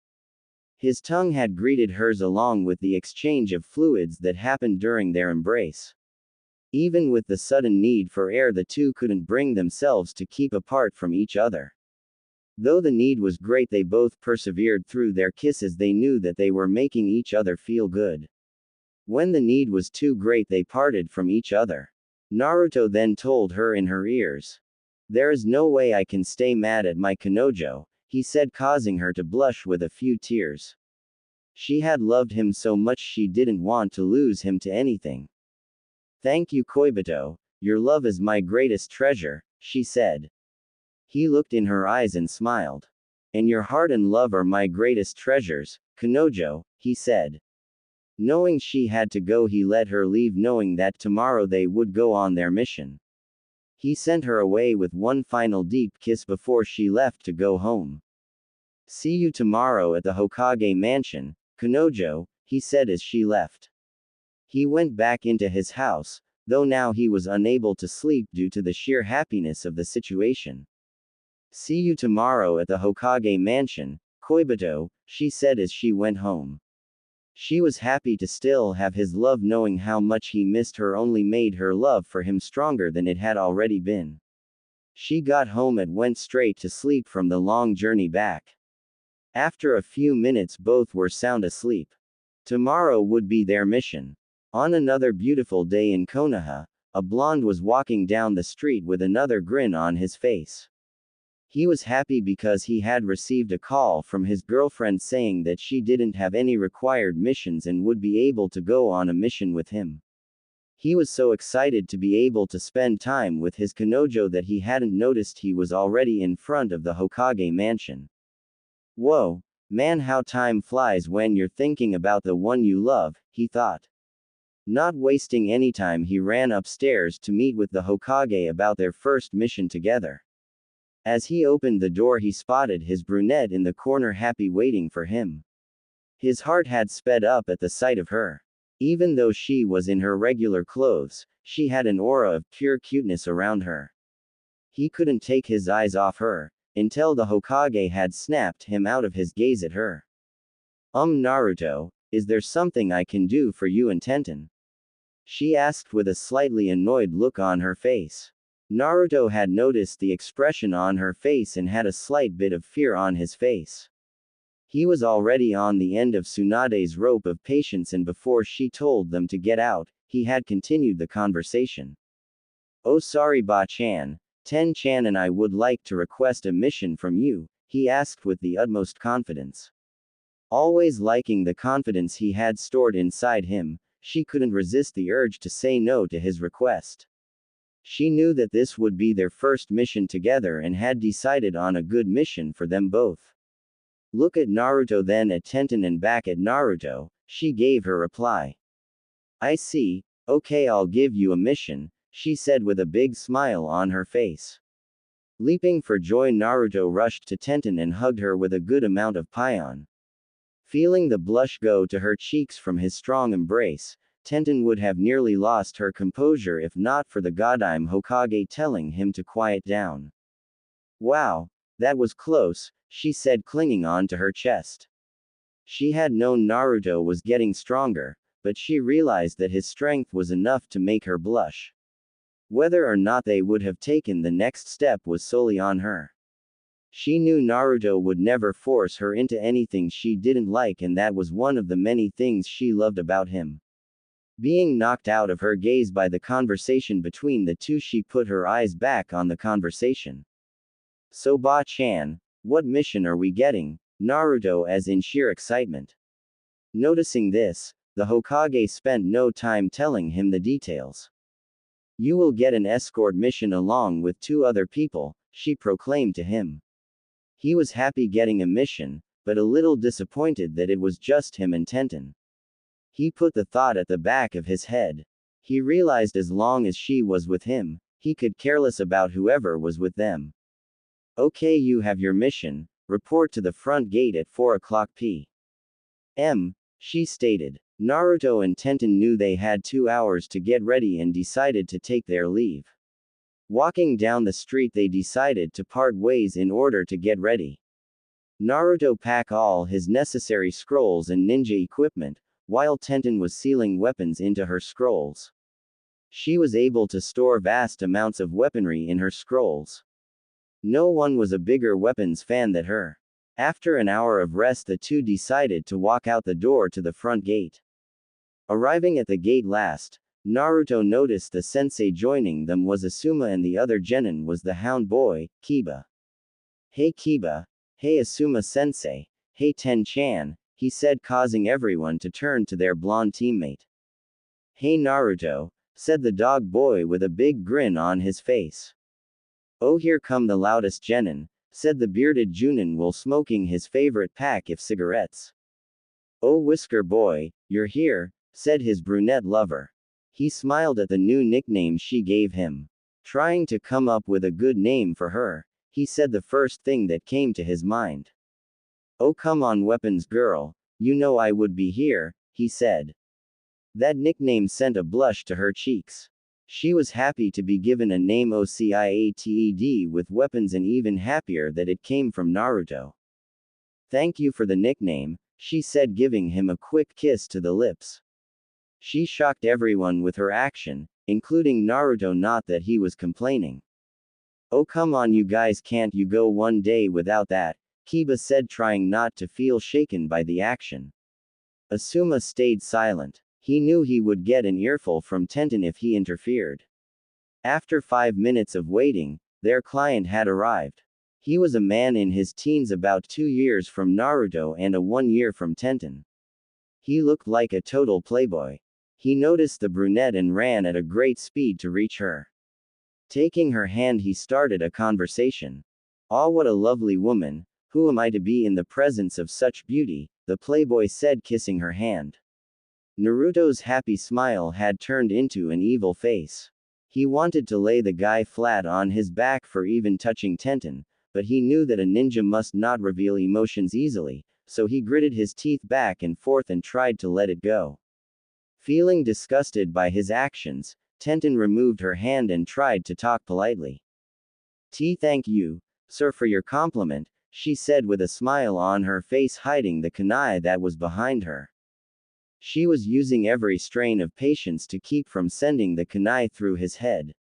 His tongue had greeted hers along with the exchange of fluids that happened during their embrace. Even with the sudden need for air, the two couldn't bring themselves to keep apart from each other. Though the need was great, they both persevered through their kisses. They knew that they were making each other feel good. When the need was too great, they parted from each other. Naruto then told her in her ears. There is no way I can stay mad at my Kanojo, he said, causing her to blush with a few tears. She had loved him so much she didn't want to lose him to anything. Thank you, Koibito, your love is my greatest treasure, she said. He looked in her eyes and smiled. And your heart and love are my greatest treasures, Kanojo, he said. Knowing she had to go, he let her leave, knowing that tomorrow they would go on their mission. He sent her away with one final deep kiss before she left to go home. See you tomorrow at the Hokage mansion, Kanojo, he said as she left. He went back into his house, though now he was unable to sleep due to the sheer happiness of the situation. See you tomorrow at the Hokage mansion, Koibito, she said as she went home. She was happy to still have his love, knowing how much he missed her only made her love for him stronger than it had already been. She got home and went straight to sleep from the long journey back. After a few minutes, both were sound asleep. Tomorrow would be their mission. On another beautiful day in Konoha, a blonde was walking down the street with another grin on his face. He was happy because he had received a call from his girlfriend saying that she didn't have any required missions and would be able to go on a mission with him. He was so excited to be able to spend time with his Kanojo that he hadn't noticed he was already in front of the Hokage mansion. Whoa, man, how time flies when you're thinking about the one you love, he thought. Not wasting any time, he ran upstairs to meet with the Hokage about their first mission together. As he opened the door, he spotted his brunette in the corner, happy waiting for him. His heart had sped up at the sight of her. Even though she was in her regular clothes, she had an aura of pure cuteness around her. He couldn't take his eyes off her, until the Hokage had snapped him out of his gaze at her. Naruto, is there something I can do for you and Tenten? She asked with a slightly annoyed look on her face. Naruto had noticed the expression on her face and had a slight bit of fear on his face. He was already on the end of Tsunade's rope of patience, and before she told them to get out, he had continued the conversation. Oh, sorry, Ba-chan, Ten-chan and I would like to request a mission from you, he asked with the utmost confidence. Always liking the confidence he had stored inside him, she couldn't resist the urge to say no to his request. She knew that this would be their first mission together and had decided on a good mission for them both. Look at Naruto, then at Tenten, and back at Naruto, she gave her reply. I see, okay, I'll give you a mission, she said with a big smile on her face. Leaping for joy, Naruto rushed to Tenten and hugged her with a good amount of pain. Feeling the blush go to her cheeks from his strong embrace, Tenten would have nearly lost her composure if not for the Godime Hokage telling him to quiet down. Wow, that was close, she said, clinging on to her chest. She had known Naruto was getting stronger, but she realized that his strength was enough to make her blush. Whether or not they would have taken the next step was solely on her. She knew Naruto would never force her into anything she didn't like, and that was one of the many things she loved about him. Being knocked out of her gaze by the conversation between the two, she put her eyes back on the conversation. So Ba-chan, what mission are we getting? Naruto as in sheer excitement. Noticing this, the Hokage spent no time telling him the details. You will get an escort mission along with 2 other people, she proclaimed to him. He was happy getting a mission, but a little disappointed that it was just him and Tenten. He put the thought at the back of his head. He realized as long as she was with him, he could care less about whoever was with them. Okay, you have your mission, report to the front gate at 4 o'clock p.m., she stated. Naruto and Tenten knew they had 2 hours to get ready and decided to take their leave. Walking down the street, they decided to part ways in order to get ready. Naruto packed all his necessary scrolls and ninja equipment, while Tenten was sealing weapons into her scrolls. She was able to store vast amounts of weaponry in her scrolls. No one was a bigger weapons fan than her. After an hour of rest, the two decided to walk out the door to the front gate. Arriving at the gate last, Naruto noticed the sensei joining them was Asuma, and the other genin was the hound boy, Kiba. Hey Kiba, hey Asuma sensei, hey Ten-chan, he said, causing everyone to turn to their blonde teammate. Hey Naruto, said the dog boy with a big grin on his face. Oh, here come the loudest genin, said the bearded Junin while smoking his favorite pack of cigarettes. Oh Whisker boy, you're here, said his brunette lover. He smiled at the new nickname she gave him. Trying to come up with a good name for her, he said the first thing that came to his mind. Oh come on weapons girl, you know I would be here, he said. That nickname sent a blush to her cheeks. She was happy to be given a name OCIATED with weapons, and even happier that it came from Naruto. Thank you for the nickname, she said, giving him a quick kiss to the lips. She shocked everyone with her action, including Naruto, not that he was complaining. Oh come on you guys, can't you go one day without that? Kiba said, trying not to feel shaken by the action. Asuma stayed silent. He knew he would get an earful from Tenten if he interfered. After 5 minutes of waiting, their client had arrived. He was a man in his teens, about 2 years from Naruto and a 1 year from Tenten. He looked like a total playboy. He noticed the brunette and ran at a great speed to reach her. Taking her hand, he started a conversation. "Ah, what a lovely woman. Who am I to be in the presence of such beauty?" the playboy said, kissing her hand. Naruto's happy smile had turned into an evil face. He wanted to lay the guy flat on his back for even touching Tenten, but he knew that a ninja must not reveal emotions easily, so he gritted his teeth back and forth and tried to let it go. Feeling disgusted by his actions, Tenten removed her hand and tried to talk politely. Thank you, sir, for your compliment," she said with a smile on her face, hiding the kunai that was behind her. She was using every strain of patience to keep from sending the kunai through his head.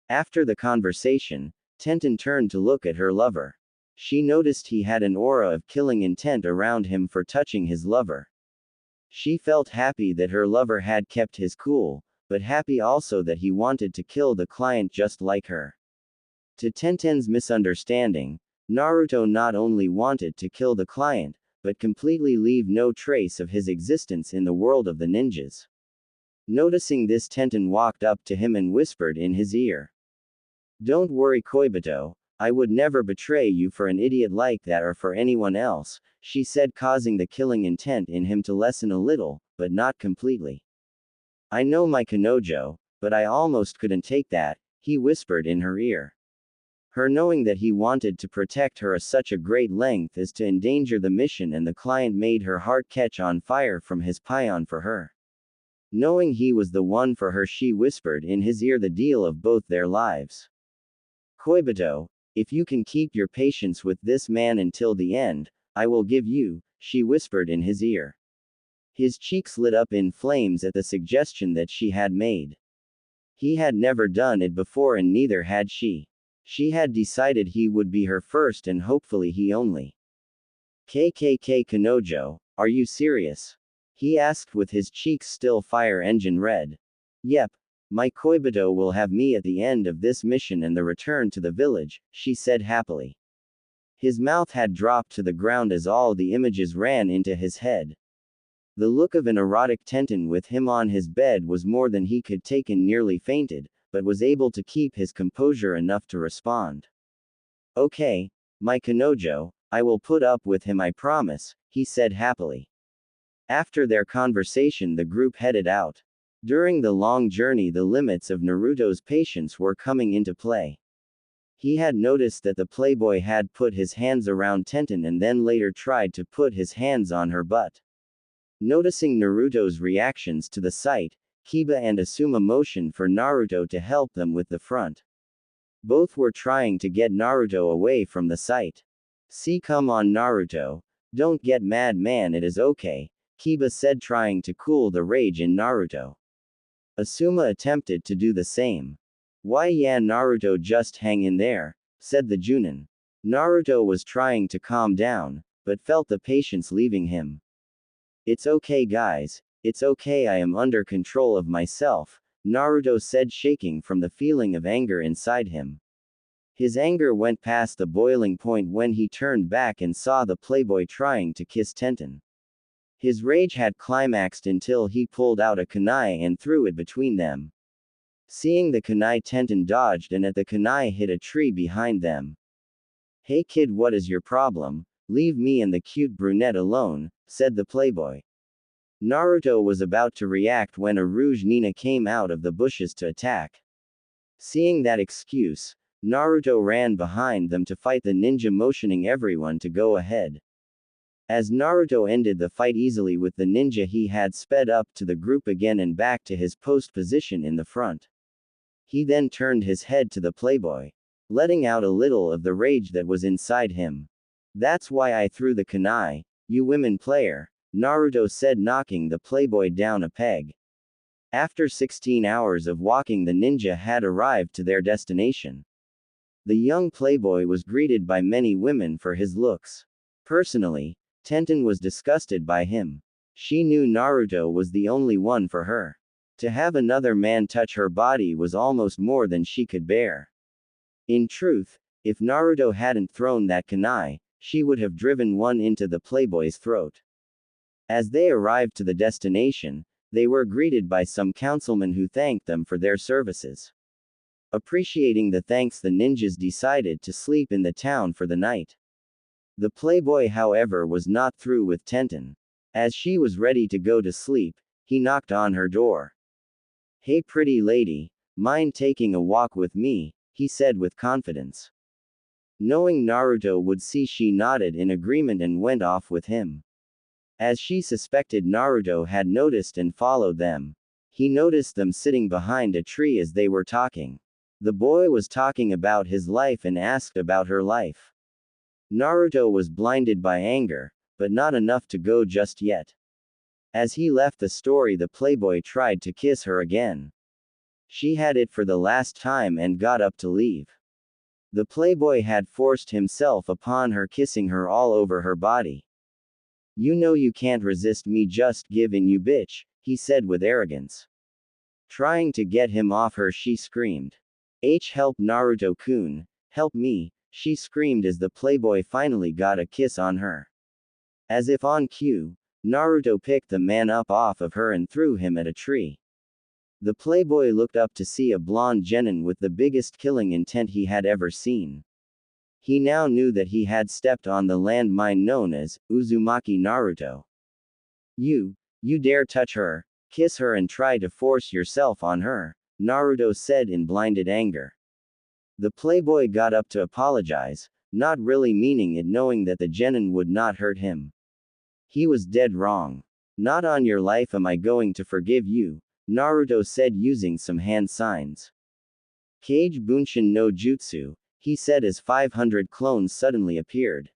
After the conversation, Tenten turned to look at her lover. She noticed he had an aura of killing intent around him for touching his lover. She felt happy that her lover had kept his cool, but happy also that he wanted to kill the client just like her. To Tenten's misunderstanding, Naruto not only wanted to kill the client, but completely leave no trace of his existence in the world of the ninjas. Noticing this, Tenten walked up to him and whispered in his ear. "Don't worry, Koibito, I would never betray you for an idiot like that or for anyone else," she said, causing the killing intent in him to lessen a little, but not completely. "I know my Kanojo, but I almost couldn't take that," he whispered in her ear. Her knowing that he wanted to protect her such a great length as to endanger the mission and the client made her heart catch on fire from his paean for her. Knowing he was the one for her, she whispered in his ear the deal of both their lives. "Koibito, if you can keep your patience with this man until the end, I will give you," she whispered in his ear. His cheeks lit up in flames at the suggestion that she had made. He had never done it before and neither had she. She had decided he would be her first and hopefully he only. "KKK Kanojo, are you serious?" he asked with his cheeks still fire engine red. "Yep. My Koibito will have me at the end of this mission and the return to the village," she said happily. His mouth had dropped to the ground as all the images ran into his head. The look of an erotic Tenten with him on his bed was more than he could take and nearly fainted, but was able to keep his composure enough to respond. "Okay, my Kanojo, I will put up with him, I promise," he said happily. After their conversation, the group headed out. During the long journey, the limits of Naruto's patience were coming into play. He had noticed that the playboy had put his hands around Tenten and then later tried to put his hands on her butt. Noticing Naruto's reactions to the sight, Kiba and Asuma motioned for Naruto to help them with the front. Both were trying to get Naruto away from the sight. "See, come on Naruto, don't get mad man, it is okay," Kiba said, trying to cool the rage in Naruto. Asuma attempted to do the same. "Why yeah Naruto, just hang in there," said the Junin. Naruto was trying to calm down, but felt the patience leaving him. "It's okay guys, it's okay, I am under control of myself," Naruto said, shaking from the feeling of anger inside him. His anger went past the boiling point when he turned back and saw the playboy trying to kiss Tenten. His rage had climaxed until he pulled out a kunai and threw it between them. Seeing the kunai, Tenten dodged and at the kunai hit a tree behind them. "Hey kid, what is your problem? Leave me and the cute brunette alone," said the playboy. Naruto was about to react when a Rouge Nina came out of the bushes to attack. Seeing that excuse, Naruto ran behind them to fight the ninja, motioning everyone to go ahead. As Naruto ended the fight easily with the ninja, he had sped up to the group again and back to his post position in the front. He then turned his head to the playboy, letting out a little of the rage that was inside him. "That's why I threw the kunai, you women player," Naruto said, knocking the playboy down a peg. After 16 hours of walking, the ninja had arrived to their destination. The young playboy was greeted by many women for his looks. Personally, Tenten was disgusted by him. She knew Naruto was the only one for her. To have another man touch her body was almost more than she could bear. In truth, if Naruto hadn't thrown that kunai, she would have driven one into the playboy's throat. As they arrived to the destination, they were greeted by some councilmen who thanked them for their services. Appreciating the thanks, the ninjas decided to sleep in the town for the night. The playboy, however, was not through with Tenten. As she was ready to go to sleep, he knocked on her door. "Hey pretty lady, mind taking a walk with me?" he said with confidence. Knowing Naruto would see, she nodded in agreement and went off with him. As she suspected, Naruto had noticed and followed them. He noticed them sitting behind a tree as they were talking. The boy was talking about his life and asked about her life. Naruto was blinded by anger, but not enough to go just yet. As he left the story, the playboy tried to kiss her again. She had it for the last time and got up to leave. The playboy had forced himself upon her, kissing her all over her body. "You know you can't resist me, just give in, you bitch," he said with arrogance. Trying to get him off her, she screamed. Help Naruto-kun, help me," she screamed as the playboy finally got a kiss on her. As if on cue, Naruto picked the man up off of her and threw him at a tree. The playboy looked up to see a blonde genin with the biggest killing intent he had ever seen. He now knew that he had stepped on the landmine known as Uzumaki Naruto. You dare touch her, kiss her and try to force yourself on her," Naruto said in blinded anger. The playboy got up to apologize, not really meaning it, knowing that the genin would not hurt him. He was dead wrong. "Not on your life am I going to forgive you," Naruto said using some hand signs. "Kage Bunshin no Jutsu," he said as 500 clones suddenly appeared.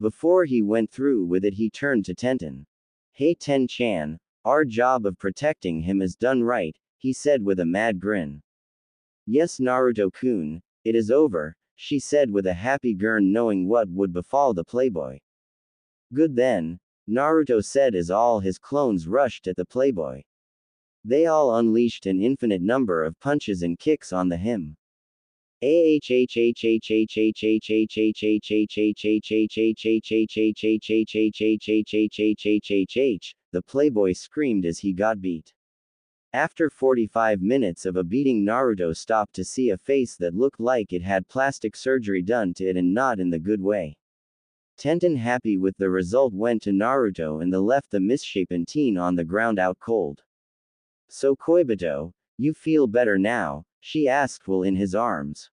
Before he went through with it, he turned to Tenten. "Hey Ten-chan, our job of protecting him is done right," he said with a mad grin. "Yes Naruto-kun, it is over," she said with a happy grin, knowing what would befall the playboy. "Good then," Naruto said as all his clones rushed at the playboy. They all unleashed an infinite number of punches and kicks on him. The playboy screamed as he got beat. After 45 minutes of a beating, Naruto stopped to see a face that looked like it had plastic surgery done to it, and not in the good way. Tenten, happy with the result, went to Naruto and left the misshapen teen on the ground out cold. "So Koibito, you feel better now?" she asked while in his arms.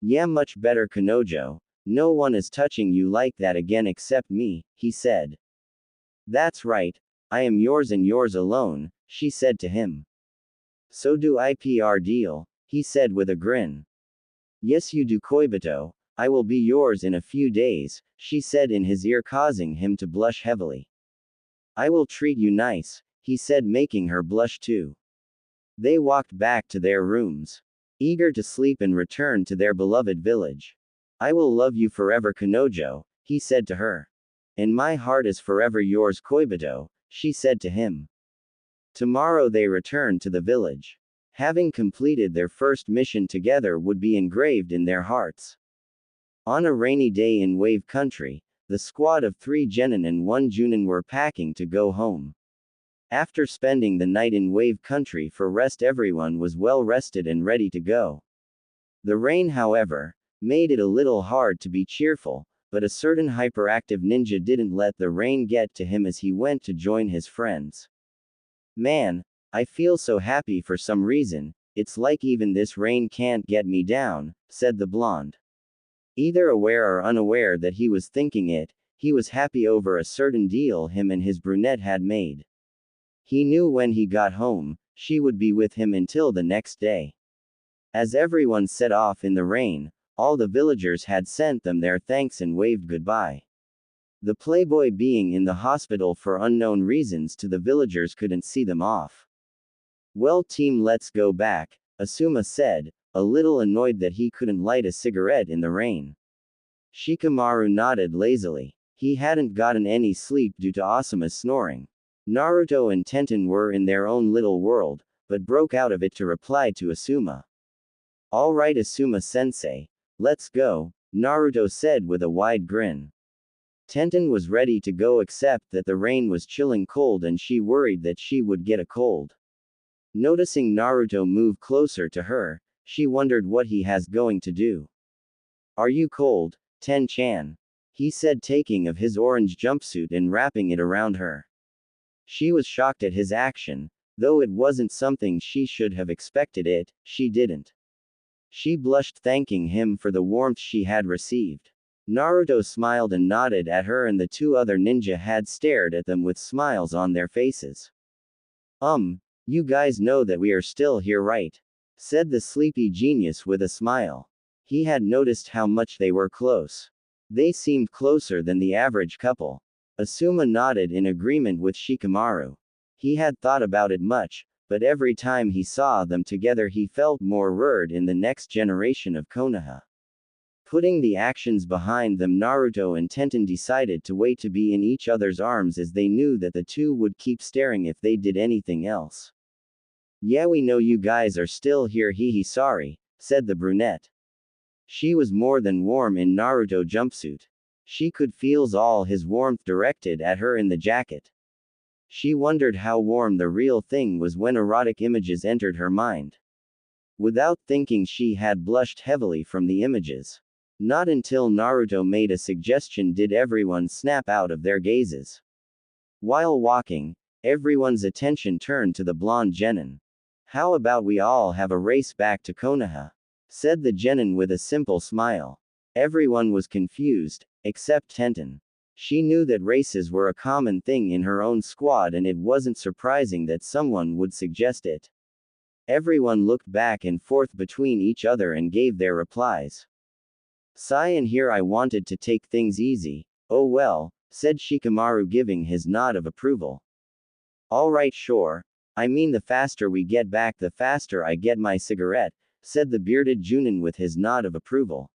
"Yeah, much better Kanojo. No one is touching you like that again except me," he said. "That's right, I am yours and yours alone," she said to him. "So do IPR deal," he said with a grin. "Yes you do Koibito, I will be yours in a few days," she said in his ear, causing him to blush heavily. "I will treat you nice," he said, making her blush too. They walked back to their rooms, eager to sleep and return to their beloved village. "I will love you forever Kanojo," he said to her. "And my heart is forever yours Koibito," she said to him. Tomorrow they returned to the village. Having completed their first mission together would be engraved in their hearts. On a rainy day in Wave Country, the squad of 3 genin and 1 junin were packing to go home. After spending the night in Wave Country for rest, everyone was well rested and ready to go. The rain, however, made it a little hard to be cheerful, but a certain hyperactive ninja didn't let the rain get to him as he went to join his friends. "Man, I feel so happy for some reason, it's like even this rain can't get me down," said the blonde. Either aware or unaware that he was thinking it, he was happy over a certain deal him and his brunette had made. He knew when he got home, she would be with him until the next day. As everyone set off in the rain, all the villagers had sent them their thanks and waved goodbye. The playboy, being in the hospital for unknown reasons to the villagers, couldn't see them off. "Well team, let's go back," Asuma said, a little annoyed that he couldn't light a cigarette in the rain. Shikamaru nodded lazily. He hadn't gotten any sleep due to Asuma's snoring. Naruto and Tenten were in their own little world, but broke out of it to reply to Asuma. "All right, Asuma-sensei. Let's go," Naruto said with a wide grin. Tenten was ready to go except that the rain was chilling cold and she worried that she would get a cold. Noticing Naruto move closer to her, she wondered what he has going to do. "Are you cold, Ten-chan?" he said, taking of his orange jumpsuit and wrapping it around her. She was shocked at his action, though it wasn't something she should have expected it, she didn't. She blushed, thanking him for the warmth she had received. Naruto smiled and nodded at her, and the two other ninja had stared at them with smiles on their faces. You guys know that we are still here, right?" said the sleepy genius with a smile. He had noticed how much they were close. They seemed closer than the average couple. Asuma nodded in agreement with Shikamaru. He had thought about it much, but every time he saw them together he felt more rooted in the next generation of Konoha. Putting the actions behind them, Naruto and Tenten decided to wait to be in each other's arms, as they knew that the two would keep staring if they did anything else. "Yeah, we know you guys are still here, sorry," said the brunette. She was more than warm in Naruto jumpsuit. She could feel all his warmth directed at her in the jacket. She wondered how warm the real thing was when erotic images entered her mind. Without thinking, she had blushed heavily from the images. Not until Naruto made a suggestion did everyone snap out of their gazes. While walking, everyone's attention turned to the blonde genin. "How about we all have a race back to Konoha?" said the genin with a simple smile. Everyone was confused, except Tenten. She knew that races were a common thing in her own squad, and it wasn't surprising that someone would suggest it. Everyone looked back and forth between each other and gave their replies. "Sigh, and here I wanted to take things easy." "Oh well," said Shikamaru, giving his nod of approval. "All right, sure. I mean, the faster we get back, the faster I get my cigarette," said the bearded Junin with his nod of approval.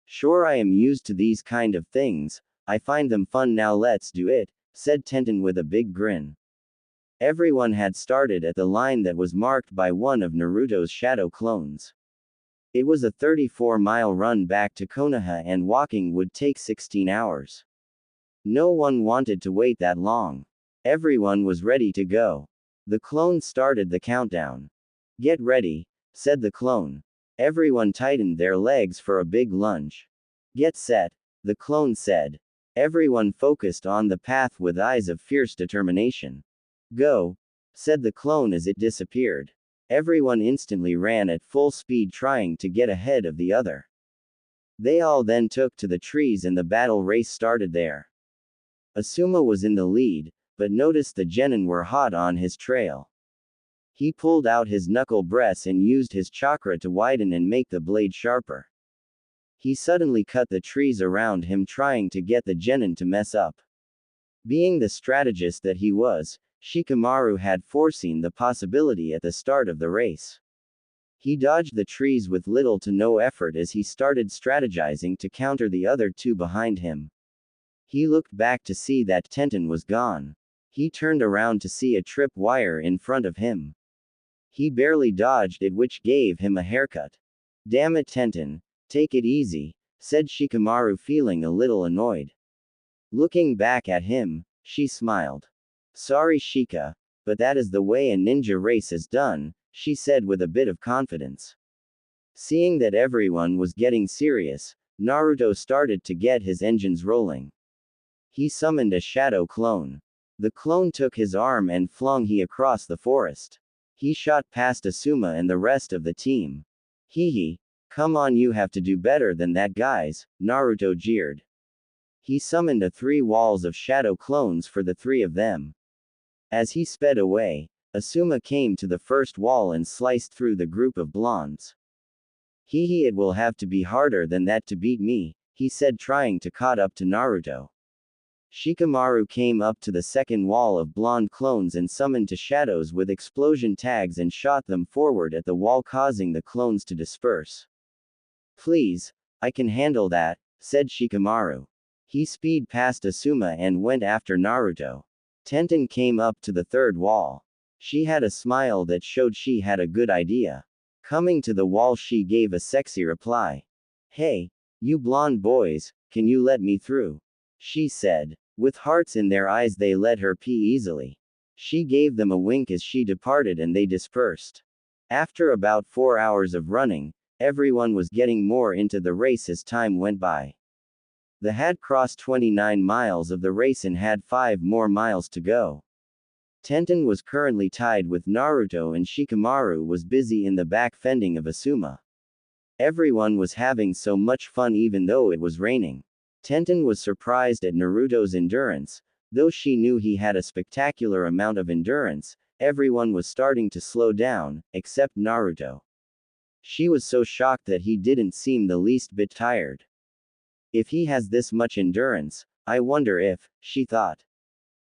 "Sure, I am used to these kind of things. I find them fun, now let's do it," said Tenten with a big grin. Everyone had started at the line that was marked by one of Naruto's shadow clones. It was a 34-mile run back to Konoha, and walking would take 16 hours. No one wanted to wait that long. Everyone was ready to go. The clone started the countdown. "Get ready," said the clone. Everyone tightened their legs for a big lunge. "Get set," the clone said. Everyone focused on the path with eyes of fierce determination. "Go," said the clone as it disappeared. Everyone instantly ran at full speed, trying to get ahead of the other. They all then took to the trees and the battle race started there. Asuma was in the lead, but noticed the genin were hot on his trail. He pulled out his knuckle breast and used his chakra to widen and make the blade sharper. He suddenly cut the trees around him, trying to get the genin to mess up. Being the strategist that he was, Shikamaru had foreseen the possibility at the start of the race. He dodged the trees with little to no effort as he started strategizing to counter the other two behind him. He looked back to see that Tenten was gone. He turned around to see a trip wire in front of him. He barely dodged it, which gave him a haircut. "Damn it, Tenten, take it easy," said Shikamaru, feeling a little annoyed. Looking back at him, she smiled. "Sorry, Shika, but that is the way a ninja race is done," she said with a bit of confidence. Seeing that everyone was getting serious, Naruto started to get his engines rolling. He summoned a shadow clone. The clone took his arm and flung he across the forest. He shot past Asuma and the rest of the team. "Hee, come on, you have to do better than that, guys," Naruto jeered. He summoned a 3 walls of shadow clones for the 3 of them. As he sped away, Asuma came to the first wall and sliced through the group of blondes. "Hee, it will have to be harder than that to beat me," he said, trying to caught up to Naruto. Shikamaru came up to the second wall of blonde clones and summoned two shadows with explosion tags and shot them forward at the wall, causing the clones to disperse. Please, I can handle that, said Shikamaru. He speed past Asuma and went after Naruto. Tenten came up to the third wall. She had a smile that showed she had a good idea. Coming to the wall, she gave a sexy reply. Hey, you blonde boys, can you let me through? She said. With hearts in their eyes, they let her pee easily. She gave them a wink as she departed and they dispersed. After about 4 hours of running, everyone was getting more into the race as time went by. They had crossed 29 miles of the race and had 5 more miles to go. Tenten was currently tied with Naruto and Shikamaru was busy in the back fending of Asuma. Everyone was having so much fun even though it was raining. Tenten was surprised at Naruto's endurance. Though she knew he had a spectacular amount of endurance, everyone was starting to slow down, except Naruto. She was so shocked that he didn't seem the least bit tired. If he has this much endurance, I wonder if, she thought.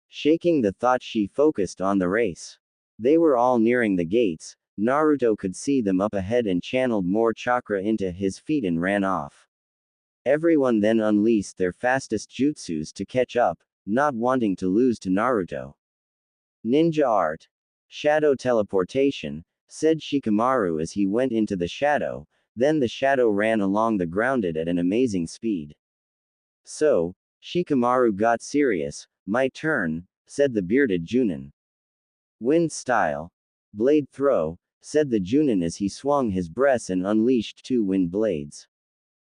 Shaking the thought, she focused on the race. They were all nearing the gates. Naruto could see them up ahead and channeled more chakra into his feet and ran off. Everyone then unleashed their fastest jutsus to catch up, not wanting to lose to Naruto. Ninja art. Shadow teleportation, said Shikamaru as he went into the shadow. Then the shadow ran along the ground at an amazing speed. So, Shikamaru got serious. My turn, said the bearded Junin. Wind style. Blade throw, said the Junin as he swung his breast and unleashed 2 wind blades.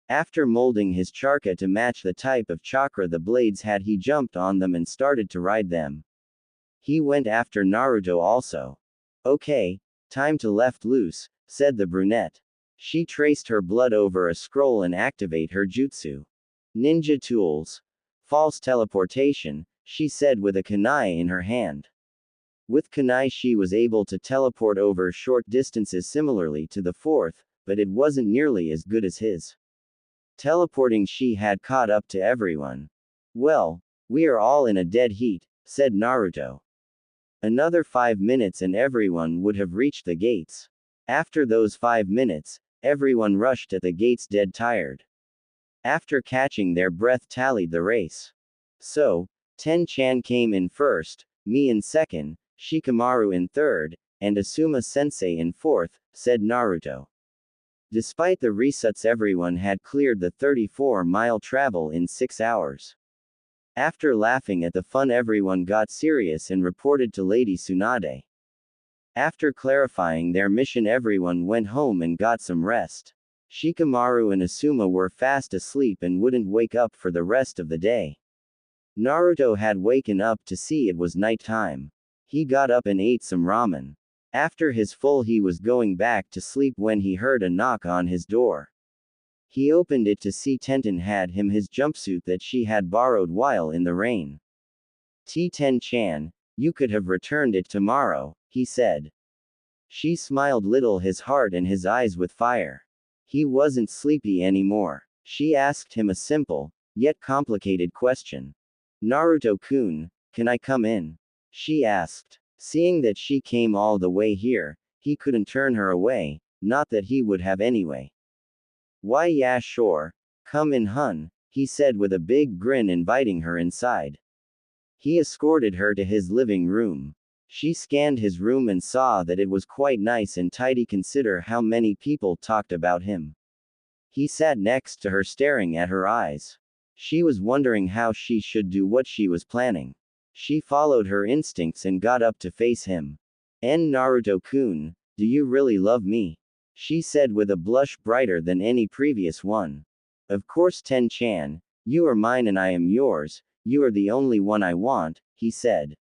After molding his chakra to match the type of chakra the blades had, he jumped on them and started to ride them. He went after Naruto also. Okay, time to left loose, said the brunette. She traced her blood over a scroll and activate her jutsu. Ninja tools. False teleportation, she said with a kunai in her hand. With kunai she was able to teleport over short distances similarly to the fourth, but it wasn't nearly as good as his. Teleporting she had caught up to everyone. Well, we are all in a dead heat, said Naruto. Another 5 minutes and everyone would have reached the gates. After those 5 minutes, everyone rushed at the gates dead tired. After catching their breath, tallied the race. So, Ten-chan came in first, me in second, Shikamaru in third, and Asuma-sensei in fourth, said Naruto. Despite the resets, everyone had cleared the 34-mile travel in 6 hours. After laughing at the fun, everyone got serious and reported to Lady Tsunade. After clarifying their mission, everyone went home and got some rest. Shikamaru and Asuma were fast asleep and wouldn't wake up for the rest of the day. Naruto had waken up to see it was night time. He got up and ate some ramen. After his full, he was going back to sleep when he heard a knock on his door. He opened it to see Tenten had him his jumpsuit that she had borrowed while in the rain. Ten-chan, you could have returned it tomorrow, he said. She smiled little, his heart and his eyes with fire. He wasn't sleepy anymore. She asked him a simple, yet complicated question. Naruto-kun, can I come in? She asked. Seeing that she came all the way here, he couldn't turn her away, not that he would have anyway. Why, yeah, sure. Come in, hun, he said with a big grin, inviting her inside. He escorted her to his living room. She scanned his room and saw that it was quite nice and tidy. Consider how many people talked about him. He sat next to her, staring at her eyes. She was wondering how she should do what she was planning. She followed her instincts and got up to face him. Naruto-kun, do you really love me? She said with a blush brighter than any previous one. Of course, Ten-chan, you are mine and I am yours, you are the only one I want, he said.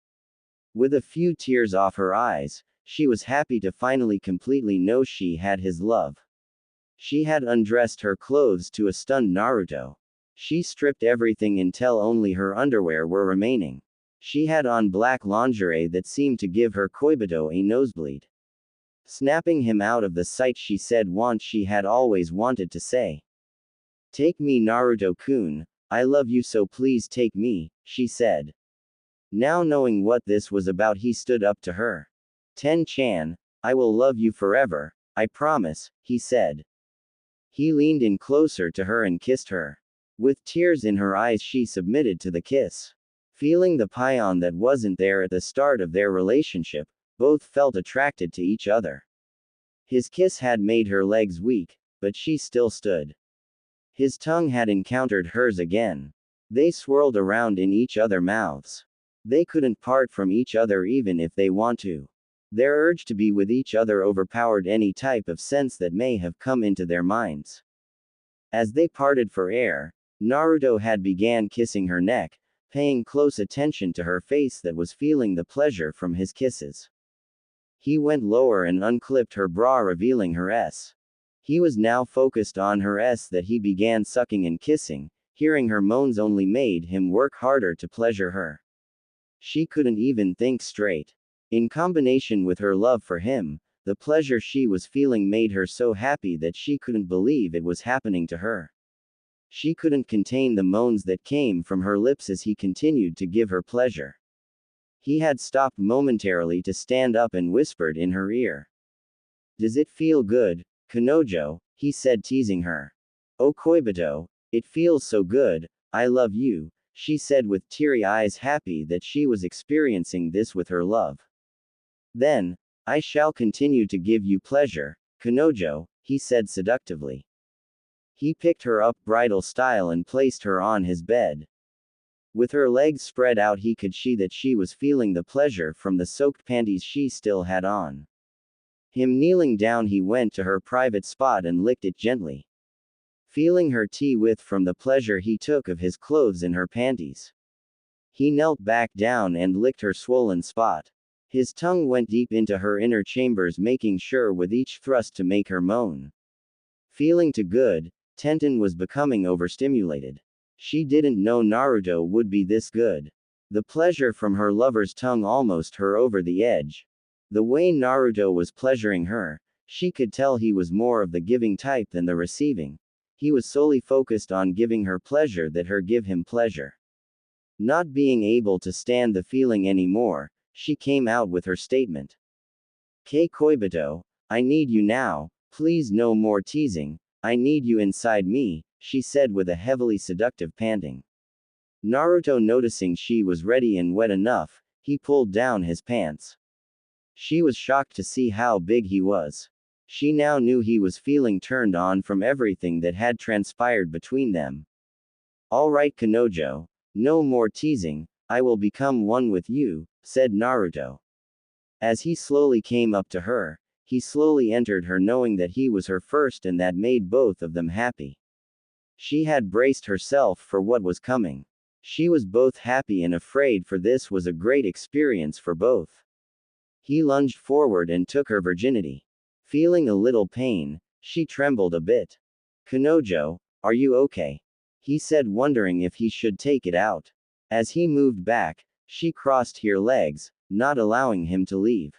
With a few tears off her eyes, she was happy to finally completely know she had his love. She had undressed her clothes to a stunned Naruto. She stripped everything until only her underwear were remaining. She had on black lingerie that seemed to give her Koibito a nosebleed. Snapping him out of the sight, she said what she had always wanted to say. Take me, Naruto-kun, I love you, so please take me, she said. Now knowing what this was about, he stood up to her. Ten-chan, I will love you forever, I promise, he said. He leaned in closer to her and kissed her. With tears in her eyes, she submitted to the kiss. Feeling the payon that wasn't there at the start of their relationship, both felt attracted to each other. His kiss had made her legs weak, but she still stood. His tongue had encountered hers again. They swirled around in each other's mouths. They couldn't part from each other even if they want to. Their urge to be with each other overpowered any type of sense that may have come into their minds. As they parted for air, Naruto had began kissing her neck, paying close attention to her face that was feeling the pleasure from his kisses. He went lower and unclipped her bra, revealing her S. He was now focused on her S that he began sucking and kissing. Hearing her moans only made him work harder to pleasure her. She couldn't even think straight. In combination with her love for him, the pleasure she was feeling made her so happy that she couldn't believe it was happening to her. She couldn't contain the moans that came from her lips as he continued to give her pleasure. He had stopped momentarily to stand up and whispered in her ear. Does it feel good, Kanojo? He said, teasing her. Oh Koibito, it feels so good, I love you, she said with teary eyes, happy that she was experiencing this with her love. Then, I shall continue to give you pleasure, Kanojo, he said seductively. He picked her up bridal style and placed her on his bed. With her legs spread out, he could see that she was feeling the pleasure from the soaked panties she still had on. Him kneeling down, he went to her private spot and licked it gently. Feeling her teeth from the pleasure he took of his clothes and her panties. He knelt back down and licked her swollen spot. His tongue went deep into her inner chambers, making sure with each thrust to make her moan. Feeling too good, Tenten was becoming overstimulated. She didn't know Naruto would be this good. The pleasure from her lover's tongue almost her over the edge. The way Naruto was pleasuring her, she could tell he was more of the giving type than the receiving. He was solely focused on giving her pleasure that her give him pleasure. Not being able to stand the feeling anymore, she came out with her statement. Kei Koibito, I need you now, please no more teasing, I need you inside me, she said with a heavily seductive panting. Naruto, noticing she was ready and wet enough, he pulled down his pants. She was shocked to see how big he was. She now knew he was feeling turned on from everything that had transpired between them. All right Kanojo, no more teasing, I will become one with you, said Naruto. As he slowly came up to her, he slowly entered her, knowing that he was her first and that made both of them happy. She had braced herself for what was coming. She was both happy and afraid, for this was a great experience for both. He lunged forward and took her virginity. Feeling a little pain, she trembled a bit. Kanojo, are you okay? He said, wondering if he should take it out. As he moved back, she crossed her legs, not allowing him to leave.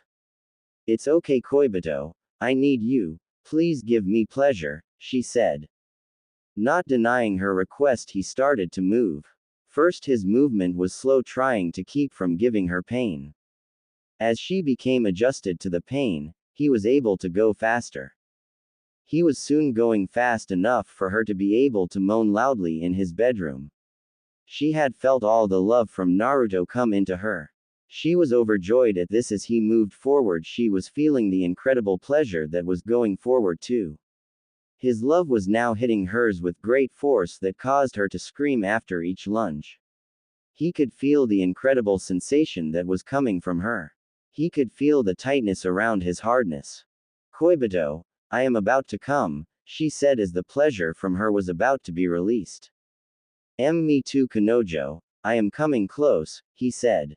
It's okay Koibito, I need you, please give me pleasure, she said. Not denying her request, he started to move. First his movement was slow, trying to keep from giving her pain. As she became adjusted to the pain, he was able to go faster. He was soon going fast enough for her to be able to moan loudly in his bedroom. She had felt all the love from Naruto come into her. She was overjoyed at this. As he moved forward, she was feeling the incredible pleasure that was going forward too. His love was now hitting hers with great force that caused her to scream after each lunge. He could feel the incredible sensation that was coming from her. He could feel the tightness around his hardness. Koibito, I am about to come, she said as the pleasure from her was about to be released. Me too Kanojo, I am coming close, he said.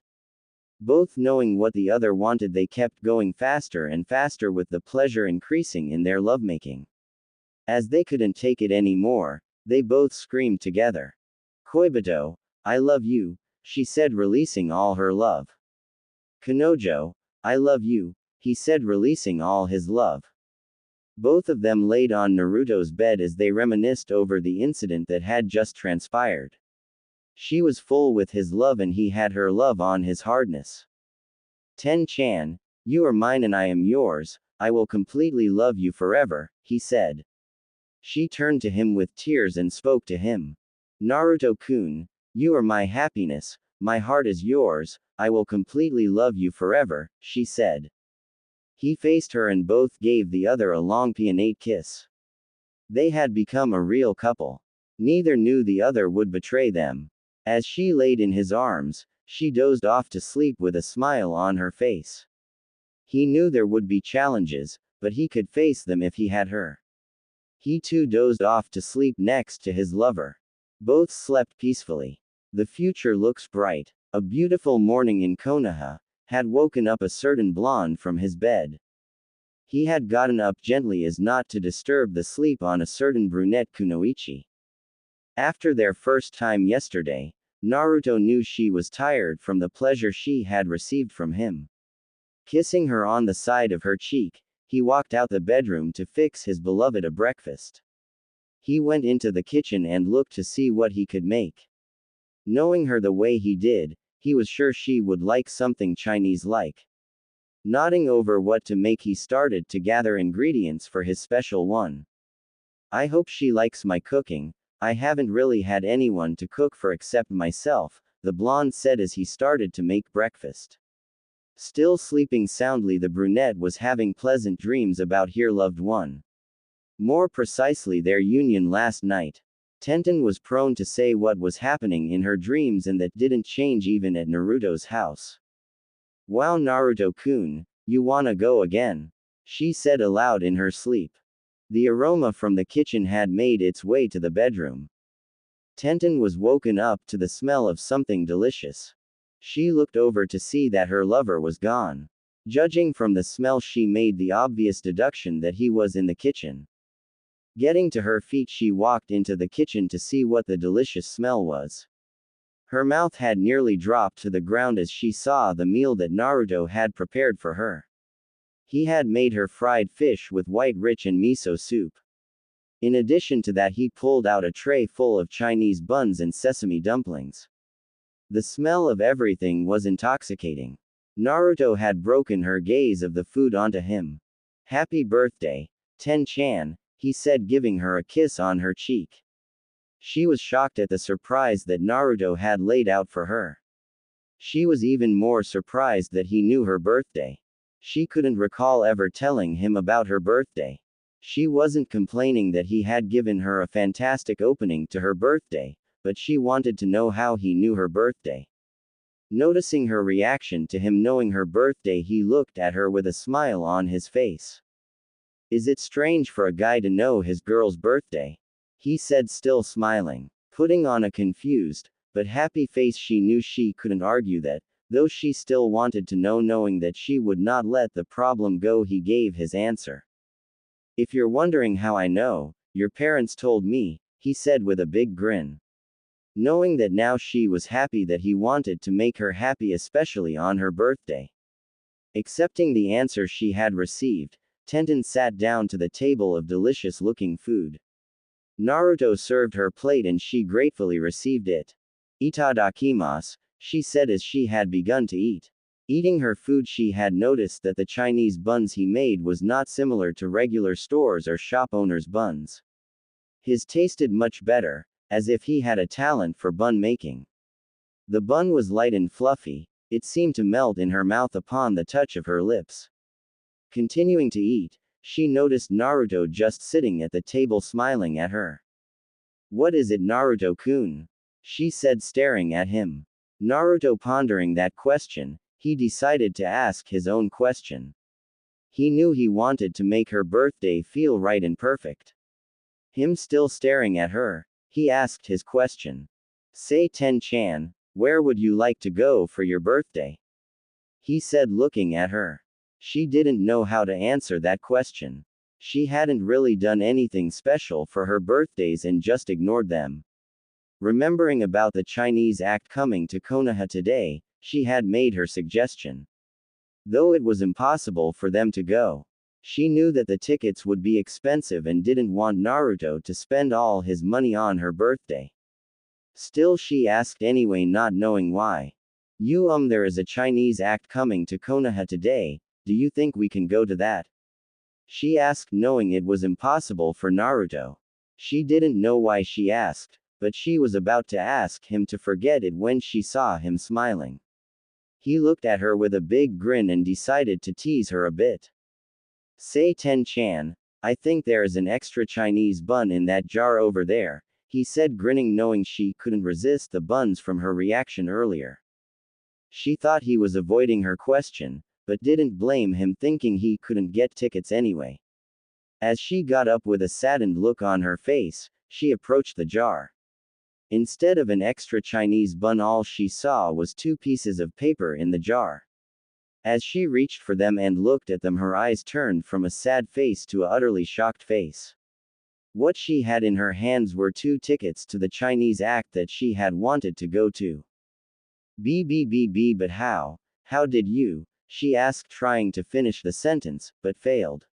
Both knowing what the other wanted, they kept going faster and faster, with the pleasure increasing in their lovemaking. As they couldn't take it anymore, they both screamed together. Koibito, I love you, she said, releasing all her love. Kanojo, I love you, he said, releasing all his love. Both of them laid on Naruto's bed as they reminisced over the incident that had just transpired. She was full with his love and he had her love on his hardness. Ten-chan, you are mine and I am yours, I will completely love you forever, he said. She turned to him with tears and spoke to him. Naruto-kun, you are my happiness, my heart is yours, I will completely love you forever, she said. He faced her and both gave the other a long peonate kiss. They had become a real couple. Neither knew the other would betray them. As she laid in his arms, she dozed off to sleep with a smile on her face. He knew there would be challenges, but he could face them if he had her. He too dozed off to sleep next to his lover. Both slept peacefully. The future looks bright. A beautiful morning in Konoha had woken up a certain blonde from his bed. He had gotten up gently as not to disturb the sleep on a certain brunette Kunoichi. After their first time yesterday, Naruto knew she was tired from the pleasure she had received from him. Kissing her on the side of her cheek, he walked out the bedroom to fix his beloved a breakfast. He went into the kitchen and looked to see what he could make. Knowing her the way he did, he was sure she would like something Chinese-like. Nodding over what to make, he started to gather ingredients for his special one. I hope she likes my cooking. I haven't really had anyone to cook for except myself, the blonde said as he started to make breakfast. Still sleeping soundly, the brunette was having pleasant dreams about her loved one. More precisely, their union last night. Tenten was prone to say what was happening in her dreams, and that didn't change even at Naruto's house. Wow, Naruto-kun, you wanna go again? She said aloud in her sleep. The aroma from the kitchen had made its way to the bedroom. Tenten was woken up to the smell of something delicious. She looked over to see that her lover was gone. Judging from the smell, she made the obvious deduction that he was in the kitchen. Getting to her feet, she walked into the kitchen to see what the delicious smell was. Her mouth had nearly dropped to the ground as she saw the meal that Naruto had prepared for her. He had made her fried fish with white rich and miso soup. In addition to that, he pulled out a tray full of Chinese buns and sesame dumplings. The smell of everything was intoxicating. Naruto had broken her gaze of the food onto him. Happy birthday, Ten-chan, he said, giving her a kiss on her cheek. She was shocked at the surprise that Naruto had laid out for her. She was even more surprised that he knew her birthday. She couldn't recall ever telling him about her birthday. She wasn't complaining that he had given her a fantastic opening to her birthday, but she wanted to know how he knew her birthday. Noticing her reaction to him knowing her birthday, he looked at her with a smile on his face. Is it strange for a guy to know his girl's birthday? He said, still smiling. Putting on a confused, but happy face, she knew she couldn't argue that, though she still wanted to know, knowing that she would not let the problem go. He gave his answer. If you're wondering how I know, your parents told me, he said with a big grin. Knowing that now she was happy, that he wanted to make her happy, especially on her birthday. Accepting the answer she had received, Tenten sat down to the table of delicious-looking food. Naruto served her plate and she gratefully received it. Itadakimasu, she said as she had begun to eat. Eating her food, she had noticed that the Chinese buns he made was not similar to regular stores or shop owners' buns. His tasted much better, as if he had a talent for bun making. The bun was light and fluffy, it seemed to melt in her mouth upon the touch of her lips. Continuing to eat, she noticed Naruto just sitting at the table smiling at her. What is it, Naruto-kun? She said, staring at him. Naruto pondering that question, he decided to ask his own question. He knew he wanted to make her birthday feel right and perfect. Him still staring at her, he asked his question. Say, Ten-chan, where would you like to go for your birthday? He said, looking at her. She didn't know how to answer that question. She hadn't really done anything special for her birthdays and just ignored them. Remembering about the Chinese act coming to Konoha today, she had made her suggestion. Though it was impossible for them to go. She knew that the tickets would be expensive and didn't want Naruto to spend all his money on her birthday. Still, she asked anyway, not knowing why. There is a Chinese act coming to Konoha today, do you think we can go to that? She asked, knowing it was impossible for Naruto. She didn't know why she asked, but she was about to ask him to forget it when she saw him smiling. He looked at her with a big grin and decided to tease her a bit. Say, Ten-chan, I think there is an extra Chinese bun in that jar over there, he said, grinning, knowing she couldn't resist the buns from her reaction earlier. She thought he was avoiding her question, but didn't blame him, thinking he couldn't get tickets anyway. As she got up with a saddened look on her face, she approached the jar. Instead of an extra Chinese bun, all she saw was 2 pieces of paper in the jar. As she reached for them and looked at them, her eyes turned from a sad face to a utterly shocked face. What she had in her hands were 2 tickets to the Chinese act that she had wanted to go to. But how did you? She asked, trying to finish the sentence, but failed.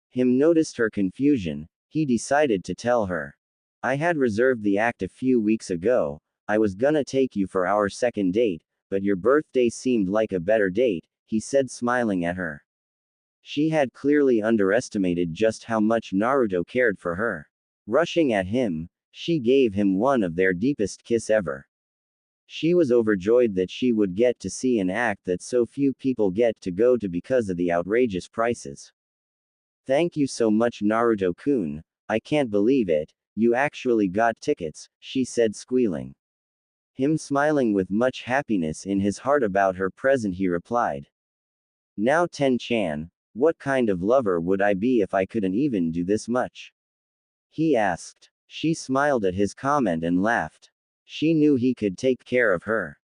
Him noticed her confusion. He decided to tell her. I had reserved the act a few weeks ago. I was gonna take you for our second date, but your birthday seemed like a better date, he said, smiling at her. She had clearly underestimated just how much Naruto cared for her. Rushing at him, she gave him one of their deepest kiss ever. She was overjoyed that she would get to see an act that so few people get to go to because of the outrageous prices. Thank you so much, Naruto-kun, I can't believe it, you actually got tickets, she said, squealing. Him smiling with much happiness in his heart about her present, he replied. Now Ten-chan, what kind of lover would I be if I couldn't even do this much? He asked. She smiled at his comment and laughed. She knew he could take care of her.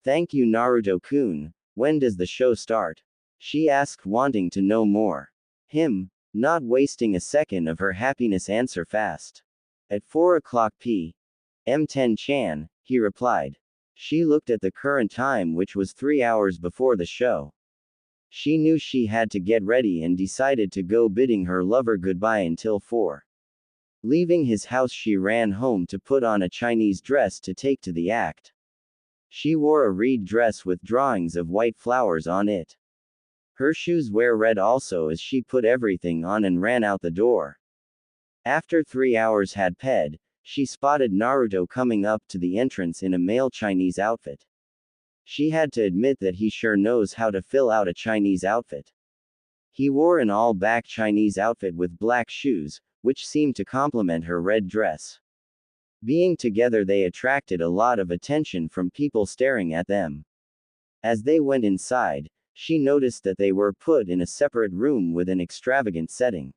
Thank you, Naruto-kun, when does the show start? She asked, wanting to know more. Him, not wasting a second of her happiness, answer fast. At 4 o'clock p.m. Ten-chan, he replied. She looked at the current time, which was 3 hours before the show. She knew she had to get ready and decided to go, bidding her lover goodbye until 4. Leaving his house, she ran home to put on a Chinese dress to take to the act. She wore a reed dress with drawings of white flowers on it. Her shoes were red also, as she put everything on and ran out the door. After 3 hours had passed, she spotted Naruto coming up to the entrance in a male Chinese outfit. She had to admit that he sure knows how to fill out a Chinese outfit. He wore an all-black Chinese outfit with black shoes, which seemed to complement her red dress. Being together, they attracted a lot of attention from people staring at them. As they went inside, she noticed that they were put in a separate room with an extravagant setting.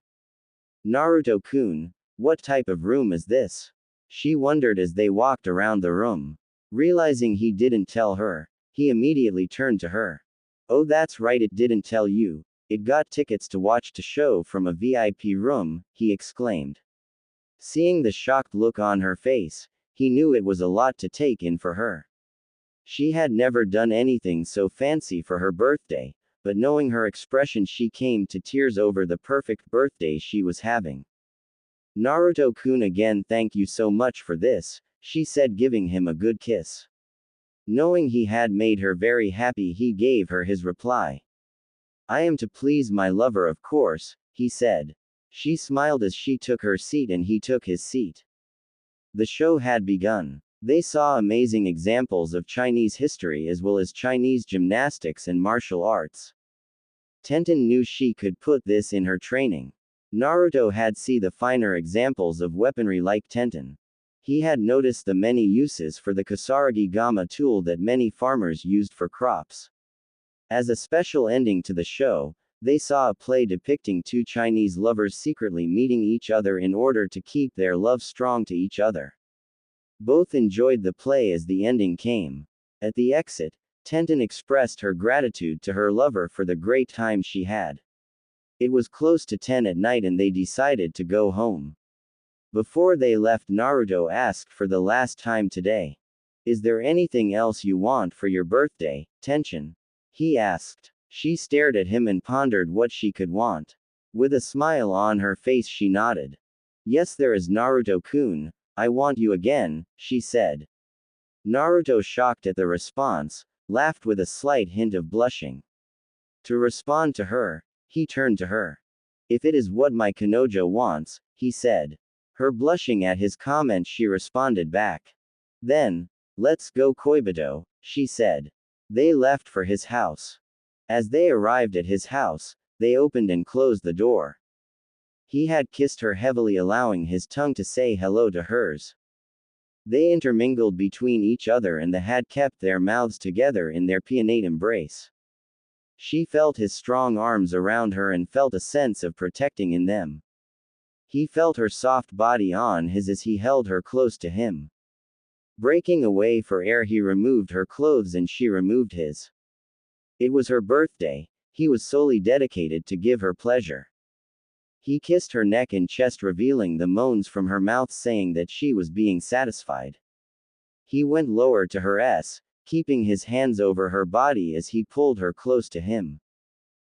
Naruto-kun, what type of room is this? She wondered as they walked around the room. Realizing he didn't tell her, he immediately turned to her. Oh, that's right, it didn't tell you. It got tickets to watch the show from a VIP room, he exclaimed. Seeing the shocked look on her face, he knew it was a lot to take in for her. She had never done anything so fancy for her birthday, but knowing her expression, she came to tears over the perfect birthday she was having. Naruto-kun, again, thank you so much for this, she said, giving him a good kiss. Knowing he had made her very happy, he gave her his reply. I am to please my lover, of course, he said. She smiled as she took her seat and he took his seat. The show had begun. They saw amazing examples of Chinese history as well as Chinese gymnastics and martial arts. Tenten knew she could put this in her training. Naruto had seen the finer examples of weaponry like Tenten. He had noticed the many uses for the Kasaragi Gamma tool that many farmers used for crops. As a special ending to the show, they saw a play depicting 2 Chinese lovers secretly meeting each other in order to keep their love strong to each other. Both enjoyed the play as the ending came. At the exit, Tenten expressed her gratitude to her lover for the great time she had. It was close to 10 at night and they decided to go home. Before they left, Naruto asked for the last time today. Is there anything else you want for your birthday, Tenshin? He asked. She stared at him and pondered what she could want. With a smile on her face, she nodded. Yes, there is, Naruto-kun, I want you again, she said. Naruto, shocked at the response, laughed with a slight hint of blushing. To respond to her, he turned to her. If it is what my Kanojo wants, he said. Her blushing at his comment, she responded back. Then, let's go Koibito, she said. They left for his house. As they arrived at his house, they opened and closed the door. He had kissed her heavily, allowing his tongue to say hello to hers. They intermingled between each other and had kept their mouths together in their peonate embrace. She felt his strong arms around her and felt a sense of protecting in them. He felt her soft body on his as he held her close to him. Breaking away for air, he removed her clothes and she removed his. It was her birthday. He was solely dedicated to give her pleasure. He kissed her neck and chest, revealing the moans from her mouth, saying that she was being satisfied. He went lower to her keeping his hands over her body as he pulled her close to him.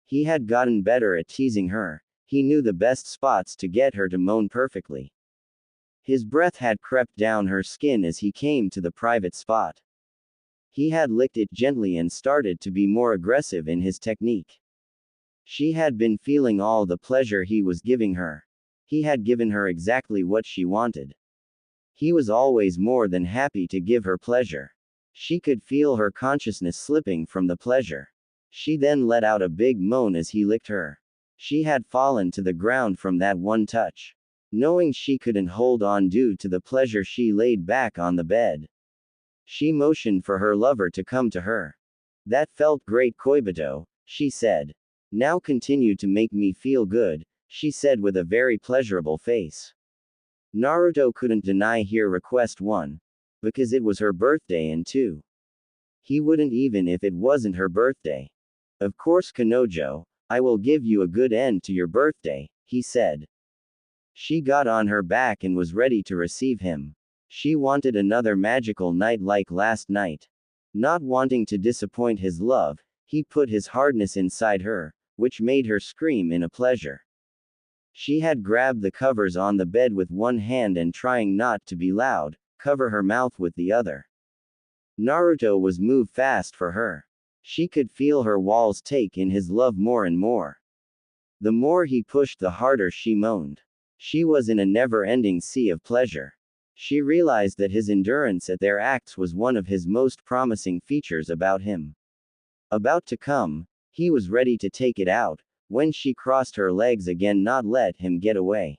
He had gotten better at teasing her. He knew the best spots to get her to moan perfectly. His breath had crept down her skin as he came to the private spot. He had licked it gently and started to be more aggressive in his technique. She had been feeling all the pleasure he was giving her. He had given her exactly what she wanted. He was always more than happy to give her pleasure. She could feel her consciousness slipping from the pleasure. She then let out a big moan as he licked her. She had fallen to the ground from that one touch. Knowing she couldn't hold on due to the pleasure, she laid back on the bed. She motioned for her lover to come to her. That felt great, Koibito, she said. Now continue to make me feel good, she said with a very pleasurable face. Naruto couldn't deny her request, 1. Because it was her birthday, and 2. He wouldn't even if it wasn't her birthday. Of course, Kanojo, I will give you a good end to your birthday, he said. She got on her back and was ready to receive him. She wanted another magical night like last night. Not wanting to disappoint his love, he put his hardness inside her, which made her scream in a pleasure. She had grabbed the covers on the bed with one hand and, trying not to be loud, cover her mouth with the other. Naruto was moved fast for her. She could feel her walls take in his love more and more. The more he pushed, the harder she moaned. She was in a never-ending sea of pleasure. She realized that his endurance at their acts was one of his most promising features about him. About to come, he was ready to take it out, when she crossed her legs again, not let him get away.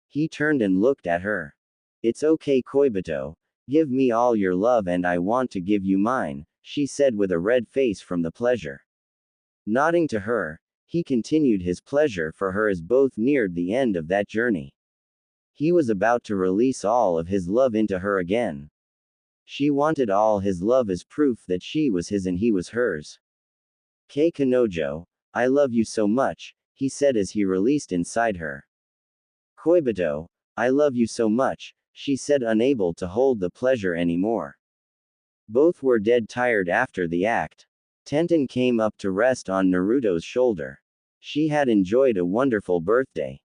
He turned and looked at her. It's okay, Koibito. Give me all your love and I want to give you mine, she said with a red face from the pleasure. Nodding to her, he continued his pleasure for her as both neared the end of that journey. He was about to release all of his love into her again. She wanted all his love as proof that she was his and he was hers. Kanojo, I love you so much, he said as he released inside her. Koibito, I love you so much, she said, unable to hold the pleasure anymore. Both were dead tired after the act. Tenten came up to rest on Naruto's shoulder. She had enjoyed a wonderful birthday.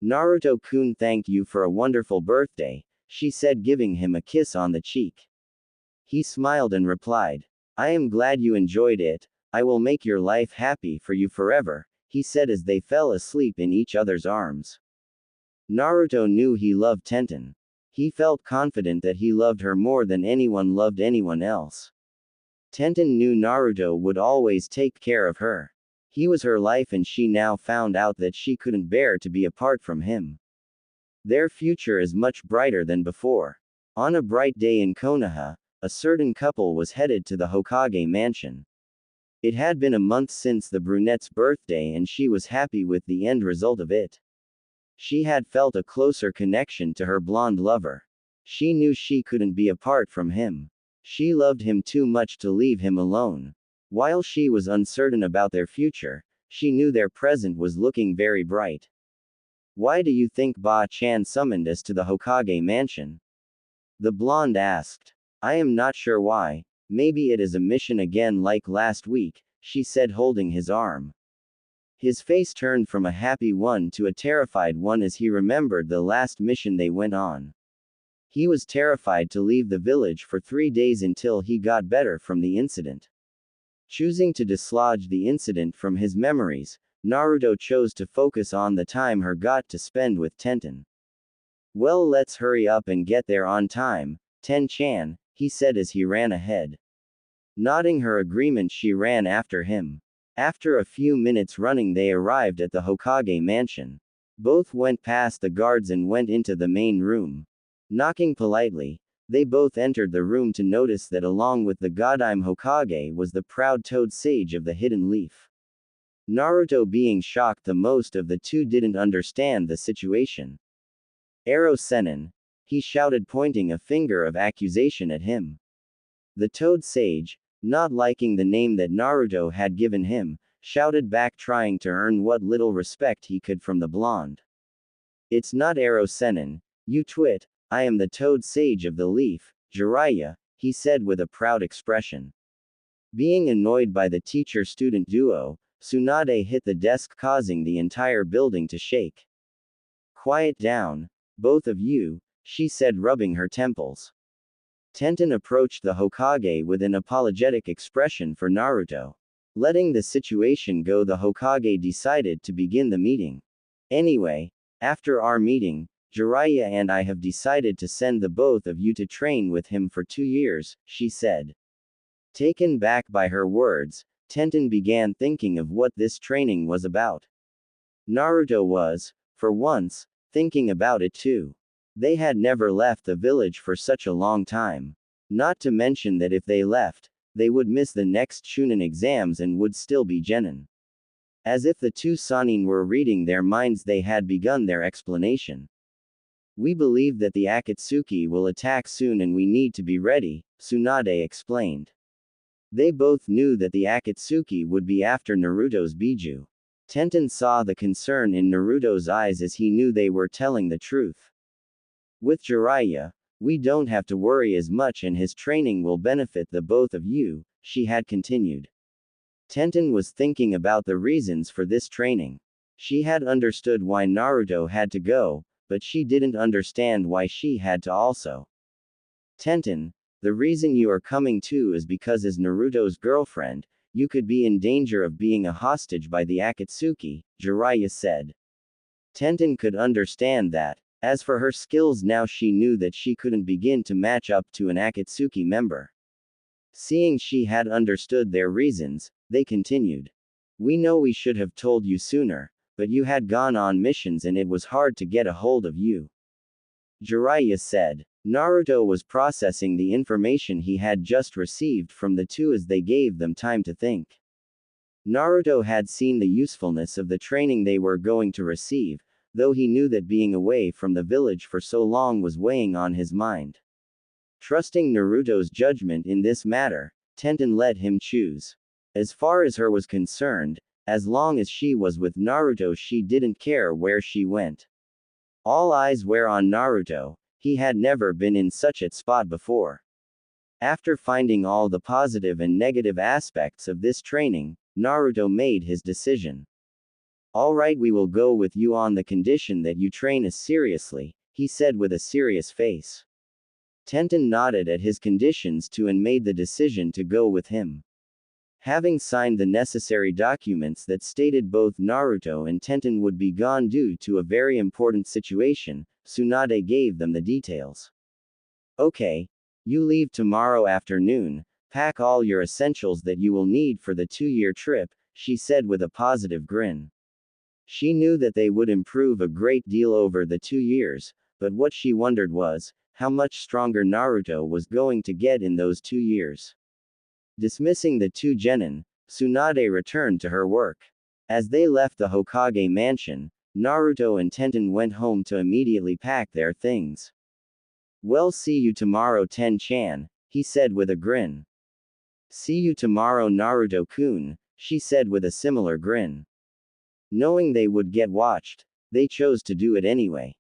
Naruto-kun, thank you for a wonderful birthday, she said, giving him a kiss on the cheek. He smiled and replied, I am glad you enjoyed it. I will make your life happy for you forever, he said as they fell asleep in each other's arms. Naruto knew he loved Tenten. He felt confident that he loved her more than anyone loved anyone else. Tenten knew Naruto would always take care of her. He was her life and she now found out that she couldn't bear to be apart from him. Their future is much brighter than before. On a bright day in Konoha, a certain couple was headed to the Hokage mansion. It had been a month since the brunette's birthday and she was happy with the end result of it. She had felt a closer connection to her blonde lover. She knew she couldn't be apart from him. She loved him too much to leave him alone. While she was uncertain about their future, she knew their present was looking very bright. Why do you think Ba-chan summoned us to the Hokage mansion? The blonde asked. I am not sure why. Maybe it is a mission again like last week, she said, holding his arm. His face turned from a happy one to a terrified one as he remembered the last mission they went on. He was terrified to leave the village for 3 days until he got better from the incident. Choosing to dislodge the incident from his memories, Naruto chose to focus on the time he got to spend with Tenten. Well, let's hurry up and get there on time, Ten-chan, he said as he ran ahead. Nodding her agreement, she ran after him. After a few minutes running, they arrived at the Hokage mansion. Both went past the guards and went into the main room. Knocking politely, they both entered the room to notice that along with the Godime Hokage was the proud Toad Sage of the Hidden Leaf. Naruto, being shocked the most of the two, didn't understand the situation. Aro Sennin, he shouted, pointing a finger of accusation at him. The Toad Sage, not liking the name that Naruto had given him, shouted back, trying to earn what little respect he could from the blonde. It's not Aro Sennin, you twit, I am the Toad Sage of the Leaf, Jiraiya, he said with a proud expression. Being annoyed by the teacher-student duo, Tsunade hit the desk, causing the entire building to shake. Quiet down, both of you, she said, rubbing her temples. Tenten approached the Hokage with an apologetic expression for Naruto. Letting the situation go, the Hokage decided to begin the meeting. Anyway, after our meeting, Jiraiya and I have decided to send the both of you to train with him for 2 years, she said. Taken back by her words, Tenten began thinking of what this training was about. Naruto was, for once, thinking about it too. They had never left the village for such a long time. Not to mention that if they left, they would miss the next Chunin exams and would still be genin. As if the two Sannin were reading their minds, they had begun their explanation. We believe that the Akatsuki will attack soon and we need to be ready, Tsunade explained. They both knew that the Akatsuki would be after Naruto's Biju. Tenten saw the concern in Naruto's eyes as he knew they were telling the truth. With Jiraiya, we don't have to worry as much and his training will benefit the both of you, she had continued. Tenten was thinking about the reasons for this training. She had understood why Naruto had to go, but she didn't understand why she had to also. Tenten, the reason you are coming too is because as Naruto's girlfriend, you could be in danger of being a hostage by the Akatsuki, Jiraiya said. Tenten could understand that. As for her skills now, she knew that she couldn't begin to match up to an Akatsuki member. Seeing she had understood their reasons, they continued. We know we should have told you sooner, but you had gone on missions and it was hard to get a hold of you. Jiraiya said. Naruto was processing the information he had just received from the two as they gave them time to think. Naruto had seen the usefulness of the training they were going to receive, though he knew that being away from the village for so long was weighing on his mind. Trusting Naruto's judgment in this matter, Tenten let him choose. As far as her was concerned, as long as she was with Naruto, she didn't care where she went. All eyes were on Naruto. He had never been in such a spot before. After finding all the positive and negative aspects of this training, Naruto made his decision. Alright, we will go with you on the condition that you train us seriously, he said with a serious face. Tenten nodded at his conditions too and made the decision to go with him. Having signed the necessary documents that stated both Naruto and Tenten would be gone due to a very important situation, Tsunade gave them the details. Okay. You leave tomorrow afternoon, pack all your essentials that you will need for the 2-year trip, she said with a positive grin. She knew that they would improve a great deal over the 2 years, but what she wondered was, how much stronger Naruto was going to get in those 2 years. Dismissing the two genin, Tsunade returned to her work. As they left the Hokage mansion, Naruto and Tenten went home to immediately pack their things. Well, see you tomorrow, Ten-chan, he said with a grin. See you tomorrow, Naruto-kun, she said with a similar grin. Knowing they would get watched, they chose to do it anyway.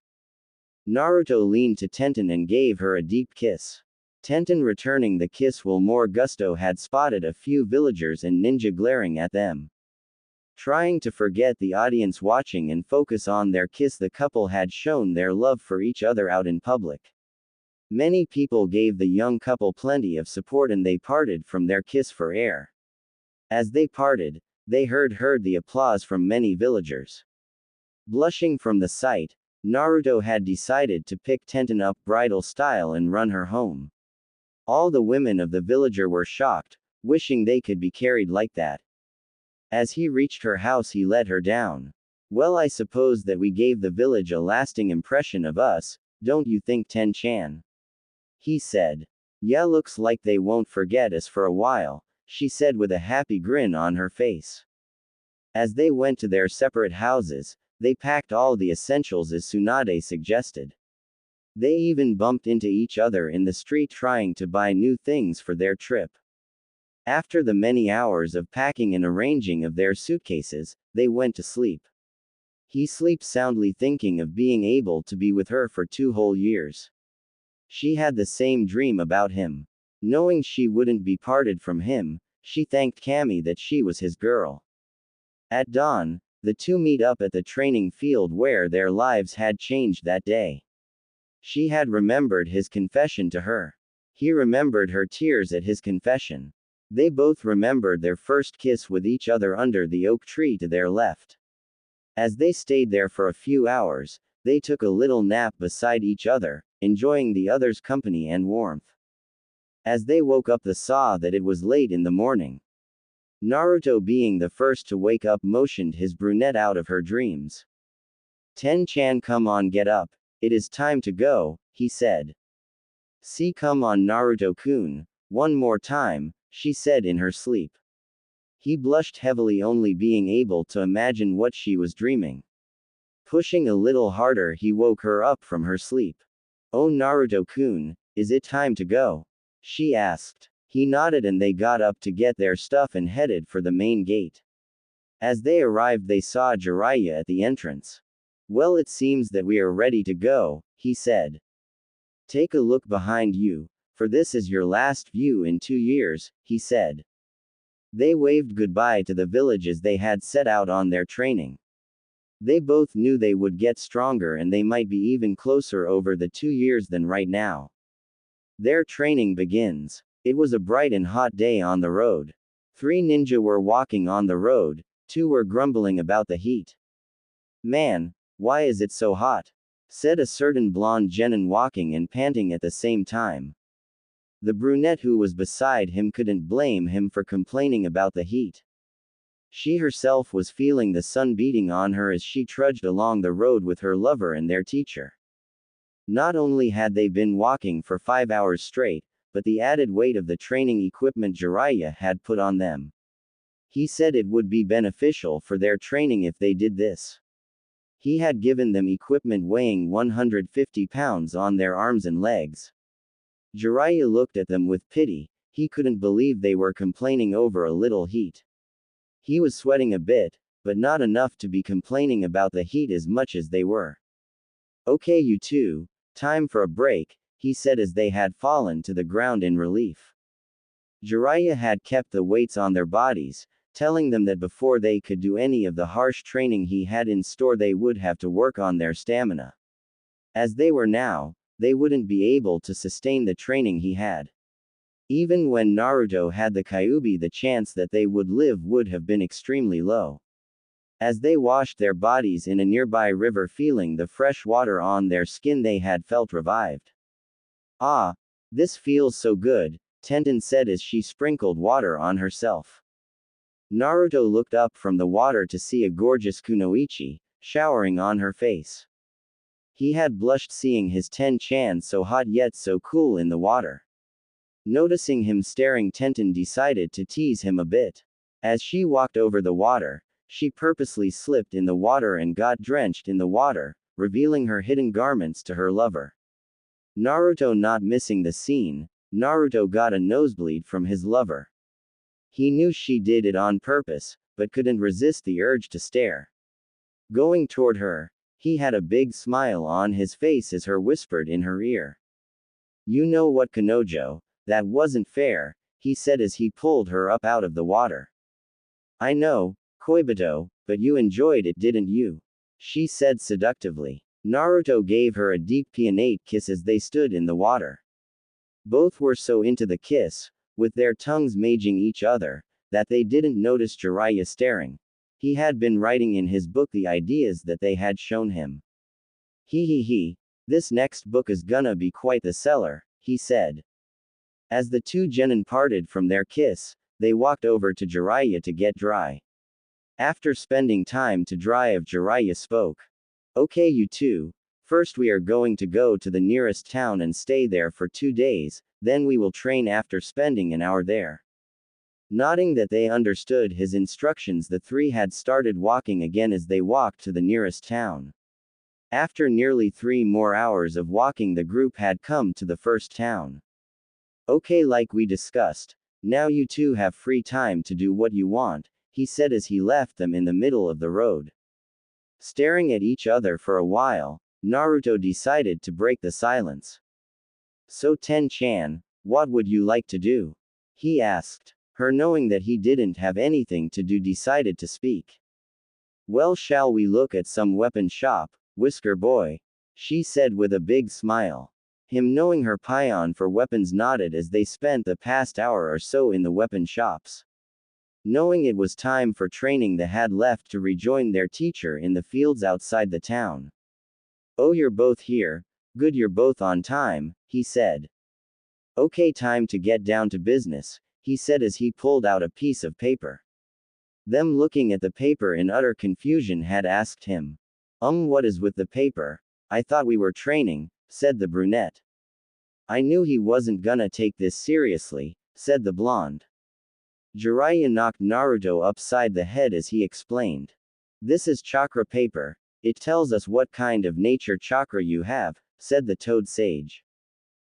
Naruto leaned to Tenten and gave her a deep kiss. Tenten returning the kiss while more gusto had spotted a few villagers and ninja glaring at them. Trying to forget the audience watching and focus on their kiss, the couple had shown their love for each other out in public. Many people gave the young couple plenty of support and they parted from their kiss for air. As they parted, they heard the applause from many villagers. Blushing from the sight, Naruto had decided to pick Tenten up bridal style and run her home. All the women of the villager were shocked, wishing they could be carried like that. As he reached her house he let her down. Well, I suppose that we gave the village a lasting impression of us, don't you think, Ten-chan? He said. Yeah, looks like they won't forget us for a while, she said with a happy grin on her face. As they went to their separate houses, they packed all the essentials as Tsunade suggested. They even bumped into each other in the street trying to buy new things for their trip. After the many hours of packing and arranging of their suitcases, they went to sleep. He slept soundly thinking of being able to be with her for 2 whole years. She had the same dream about him. Knowing she wouldn't be parted from him, she thanked Kami that she was his girl. At dawn, the two meet up at the training field where their lives had changed that day. She had remembered his confession to her. He remembered her tears at his confession. They both remembered their first kiss with each other under the oak tree to their left. As they stayed there for a few hours, they took a little nap beside each other, enjoying the other's company and warmth. As they woke up they saw that it was late in the morning. Naruto, being the first to wake up, motioned his brunette out of her dreams. Ten-chan, come on, get up. It is time to go, he said. See, come on Naruto-kun, one more time, she said in her sleep. He blushed heavily, only being able to imagine what she was dreaming. Pushing a little harder he woke her up from her sleep. Oh Naruto-kun, is it time to go? She asked. He nodded and they got up to get their stuff and headed for the main gate. As they arrived they saw Jiraiya at the entrance. Well, it seems that we are ready to go, he said. Take a look behind you, for this is your last view in 2 years, he said. They waved goodbye to the village as they had set out on their training. They both knew they would get stronger and they might be even closer over the 2 years than right now. Their training begins. It was a bright and hot day on the road. 3 ninja were walking on the road, 2 were grumbling about the heat. Man, why is it so hot? Said a certain blonde genin, walking and panting at the same time. The brunette who was beside him couldn't blame him for complaining about the heat. She herself was feeling the sun beating on her as she trudged along the road with her lover and their teacher. Not only had they been walking for 5 hours straight, but the added weight of the training equipment Jiraiya had put on them. He said it would be beneficial for their training if they did this. He had given them equipment weighing 150 pounds on their arms and legs. Jiraiya looked at them with pity. He couldn't believe they were complaining over a little heat. He was sweating a bit, but not enough to be complaining about the heat as much as they were. Okay, you two, time for a break, he said as they had fallen to the ground in relief. Jiraiya had kept the weights on their bodies, telling them that before they could do any of the harsh training he had in store they would have to work on their stamina. As they were now, they wouldn't be able to sustain the training he had. Even when Naruto had the Kyuubi, the chance that they would live would have been extremely low. As they washed their bodies in a nearby river, feeling the fresh water on their skin, they had felt revived. Ah, this feels so good, Tenten said as she sprinkled water on herself. Naruto looked up from the water to see a gorgeous kunoichi, showering on her face. He had blushed seeing his Ten-chan so hot yet so cool in the water. Noticing him staring, Tenten decided to tease him a bit. As she walked over the water, she purposely slipped in the water and got drenched in the water, revealing her hidden garments to her lover. Naruto not missing the scene, Naruto got a nosebleed from his lover. He knew she did it on purpose, but couldn't resist the urge to stare. Going toward her, he had a big smile on his face as her whispered in her ear. You know what, Kanojo, that wasn't fair, he said as he pulled her up out of the water. I know, Koibito, but you enjoyed it, didn't you? She said seductively. Naruto gave her a deep peonate kiss as they stood in the water. Both were so into the kiss, with their tongues maging each other, that they didn't notice Jiraiya staring. He had been writing in his book the ideas that they had shown him. He, this next book is gonna be quite the seller, he said. As the two genin parted from their kiss, they walked over to Jiraiya to get dry. After spending time to dry, Jiraiya spoke. Okay, you two. First we are going to go to the nearest town and stay there for 2 days, then we will train after spending an hour there. Nodding that they understood his instructions, the three had started walking again as they walked to the nearest town. After nearly 3 more hours of walking, the group had come to the first town. Okay, like we discussed, now you two have free time to do what you want, he said as he left them in the middle of the road. Staring at each other for a while, Naruto decided to break the silence. So Ten-chan, what would you like to do? He asked. Her, knowing that he didn't have anything to do, decided to speak. Well, shall we look at some weapon shop, Whisker Boy? She said with a big smile. Him, knowing her paean for weapons, nodded as they spent the past hour or so in the weapon shops. Knowing it was time for training, they had left to rejoin their teacher in the fields outside the town. Oh, you're both here. Good, you're both on time, he said. Okay, time to get down to business, he said as he pulled out a piece of paper. Them, looking at the paper in utter confusion, had asked him. What is with the paper? I thought we were training, said the brunette. I knew he wasn't gonna take this seriously, said the blonde. Jiraiya knocked Naruto upside the head as he explained. This is chakra paper. It tells us what kind of nature chakra you have, said the toad sage.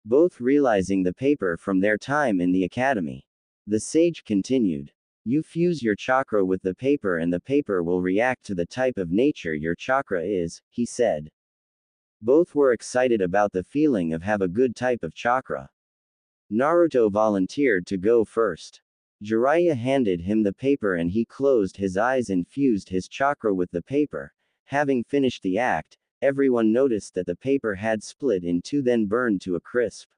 Both realizing the paper from their time in the academy. The sage continued. You fuse your chakra with the paper and the paper will react to the type of nature your chakra is, he said. Both were excited about the feeling of have a good type of chakra. Naruto volunteered to go first. Jiraiya handed him the paper and he closed his eyes and fused his chakra with the paper. Having finished the act, everyone noticed that the paper had split in two, then burned to a crisp.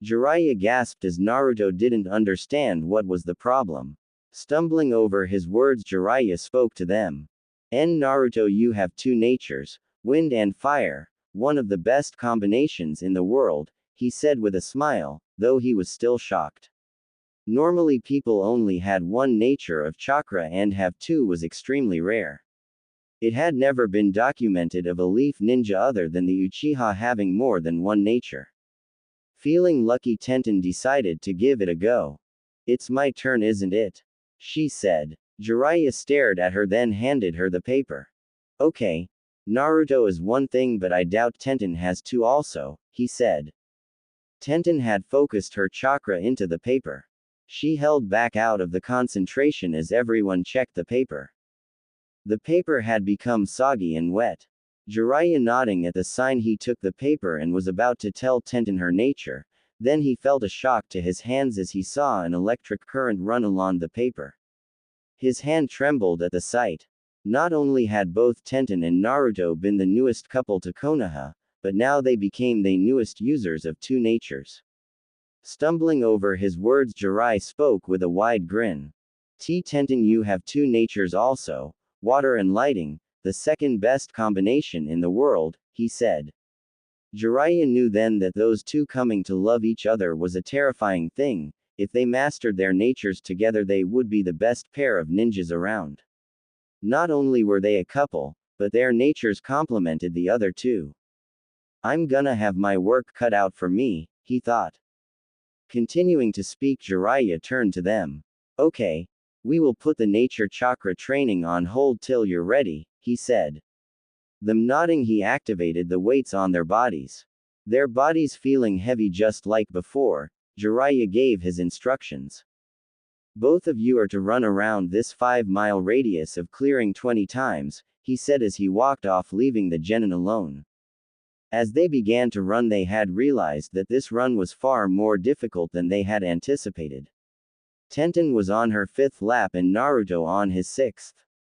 Jiraiya gasped as Naruto didn't understand what was the problem. Stumbling over his words, Jiraiya spoke to them. Naruto, you have two natures, wind and fire, one of the best combinations in the world, he said with a smile, though he was still shocked. Normally people only had one nature of chakra, and have two was extremely rare. It had never been documented of a leaf ninja other than the Uchiha having more than one nature. Feeling lucky, Tenten decided to give it a go. It's my turn, isn't it? She said. Jiraiya stared at her, then handed her the paper. Okay. Naruto is one thing, but I doubt Tenten has two also, he said. Tenten had focused her chakra into the paper. She held back out of the concentration as everyone checked the paper. The paper had become soggy and wet. Jiraiya, nodding at the sign, he took the paper and was about to tell Tenten her nature, then he felt a shock to his hands as he saw an electric current run along the paper. His hand trembled at the sight. Not only had both Tenten and Naruto been the newest couple to Konoha, but now they became the newest users of two natures. Stumbling over his words, Jiraiya spoke with a wide grin. Tenten, you have two natures also, water and lighting, the second best combination in the world, he said. Jiraiya knew then that those two coming to love each other was a terrifying thing. If they mastered their natures together, they would be the best pair of ninjas around. Not only were they a couple, but their natures complemented the other two. I'm gonna have my work cut out for me, he thought. Continuing to speak, Jiraiya turned to them. Okay. We will put the nature chakra training on hold till you're ready, he said. Them nodding, he activated the weights on their bodies. Their bodies feeling heavy just like before, Jiraiya gave his instructions. Both of you are to run around this 5-mile radius of clearing 20 times, he said as he walked off, leaving the genin alone. As they began to run, they had realized that this run was far more difficult than they had anticipated. Tenten was on her 5th lap and Naruto on his 6th.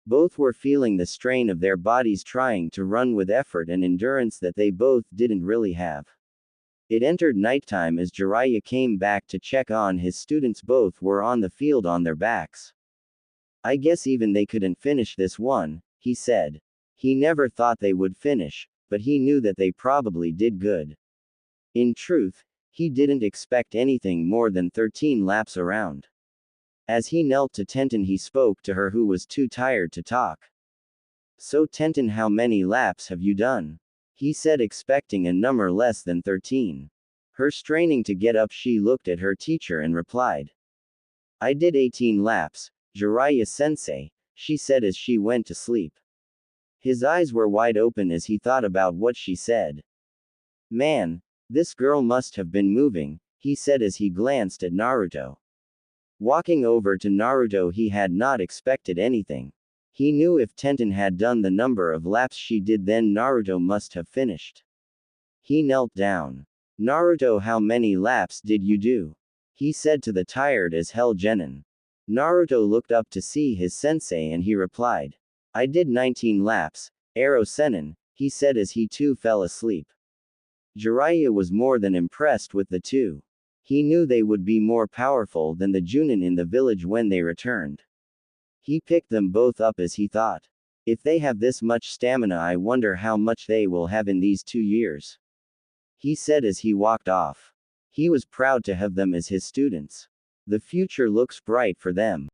Both were feeling the strain of their bodies trying to run with effort and endurance that they both didn't really have. It entered nighttime as Jiraiya came back to check on his students. Both were on the field on their backs. "I guess even they couldn't finish this one," he said. He never thought they would finish, but he knew that they probably did good. In truth, he didn't expect anything more than 13 laps around. As he knelt to Tenten, he spoke to her, who was too tired to talk. "So Tenten, how many laps have you done?" he said, expecting a number less than 13. Her straining to get up, she looked at her teacher and replied, "I did 18 laps, Jiraiya-sensei," she said as she went to sleep. His eyes were wide open as he thought about what she said. "Man, this girl must have been moving," he said as he glanced at Naruto. Walking over to Naruto, he had not expected anything. He knew if Tenten had done the number of laps she did, then Naruto must have finished. He knelt down. "Naruto, how many laps did you do?" he said to the tired as hell Genin. Naruto looked up to see his sensei and he replied, "I did 19 laps, Aro Senin," he said as he too fell asleep. Jiraiya was more than impressed with the two. He knew they would be more powerful than the Junin in the village when they returned. He picked them both up as he thought, "If they have this much stamina, I wonder how much they will have in these 2 years." He said as he walked off. He was proud to have them as his students. The future looks bright for them.